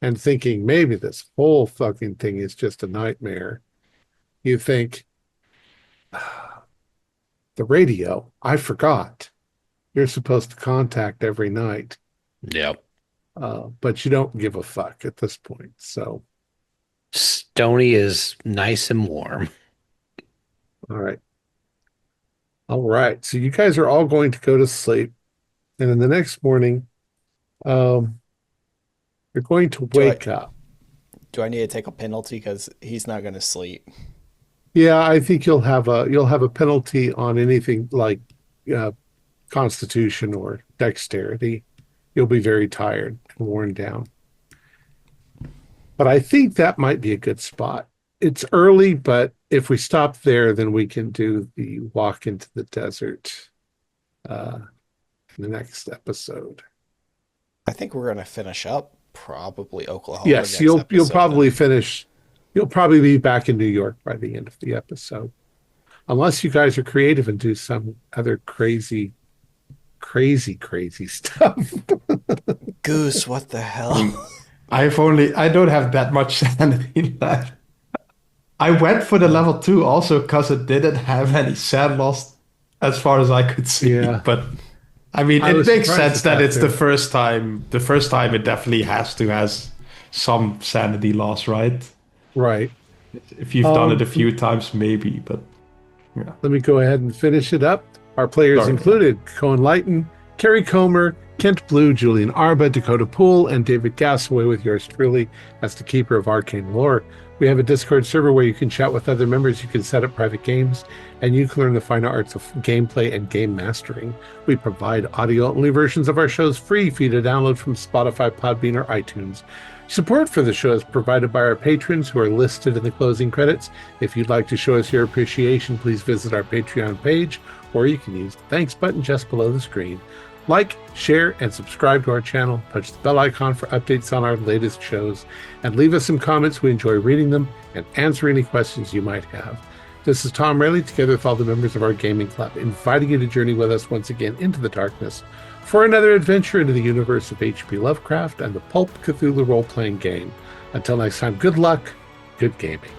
Speaker 1: and thinking maybe this whole fucking thing is just a nightmare, you think, the radio, I forgot. You're supposed to contact every night.
Speaker 3: Yep.
Speaker 1: But you don't give a fuck at this point. So,
Speaker 3: Stoney is nice and warm.
Speaker 1: all right. All right. So you guys are all going to go to sleep. And then the next morning, you're going to wake up.
Speaker 7: Do I need to take a penalty because he's not gonna sleep?
Speaker 1: Yeah, I think you'll have a penalty on anything like Constitution or Dexterity. You'll be very tired and worn down. But I think that might be a good spot. It's early, but if we stop there, then we can do the walk into the desert in the next episode.
Speaker 7: I think we're gonna finish up probably Oklahoma.
Speaker 1: Yes,
Speaker 7: next
Speaker 1: you'll
Speaker 7: episode,
Speaker 1: probably
Speaker 7: then.
Speaker 1: finish. You'll probably be back in New York by the end of the episode, unless you guys are creative and do some other crazy crazy, crazy stuff.
Speaker 7: Goose, what the hell?
Speaker 5: I don't have that much sanity left. I went for the level 2 also because it didn't have any sand loss as far as I could see.
Speaker 1: Yeah.
Speaker 5: But I mean,
Speaker 1: I
Speaker 5: it
Speaker 1: was
Speaker 5: makes
Speaker 1: surprised
Speaker 5: sense
Speaker 1: at
Speaker 5: that
Speaker 1: that
Speaker 5: it's
Speaker 1: too.
Speaker 5: the first time. The first time it definitely has some sanity loss, right?
Speaker 1: Right.
Speaker 5: If you've done it a few times, maybe, but yeah.
Speaker 1: Let me go ahead and finish it up. Our players
Speaker 5: Sorry.
Speaker 1: included Cohen Lighton, Kerry Comer, Kent Blue, Julian Arba, Dakota Poole, and David Gassaway with yours truly as the keeper of arcane lore. We have a Discord server where you can chat with other members, you can set up private games, and you can learn the fine arts of gameplay and game mastering. We provide audio-only versions of our shows free for you to download from Spotify, Podbean, or iTunes. Support for the show is provided by our patrons who are listed in the closing credits. If you'd like to show us your appreciation, please visit our Patreon page, or you can use the thanks button just below the screen. Like, share, and subscribe to our channel. Touch the bell icon for updates on our latest shows. And leave us some comments. We enjoy reading them and answer any questions you might have. This is Thom Raley, together with all the members of our gaming club, inviting you to journey with us once again into the darkness for another adventure into the universe of H.P. Lovecraft and the Pulp Cthulhu role-playing game. Until next time, good luck, good gaming.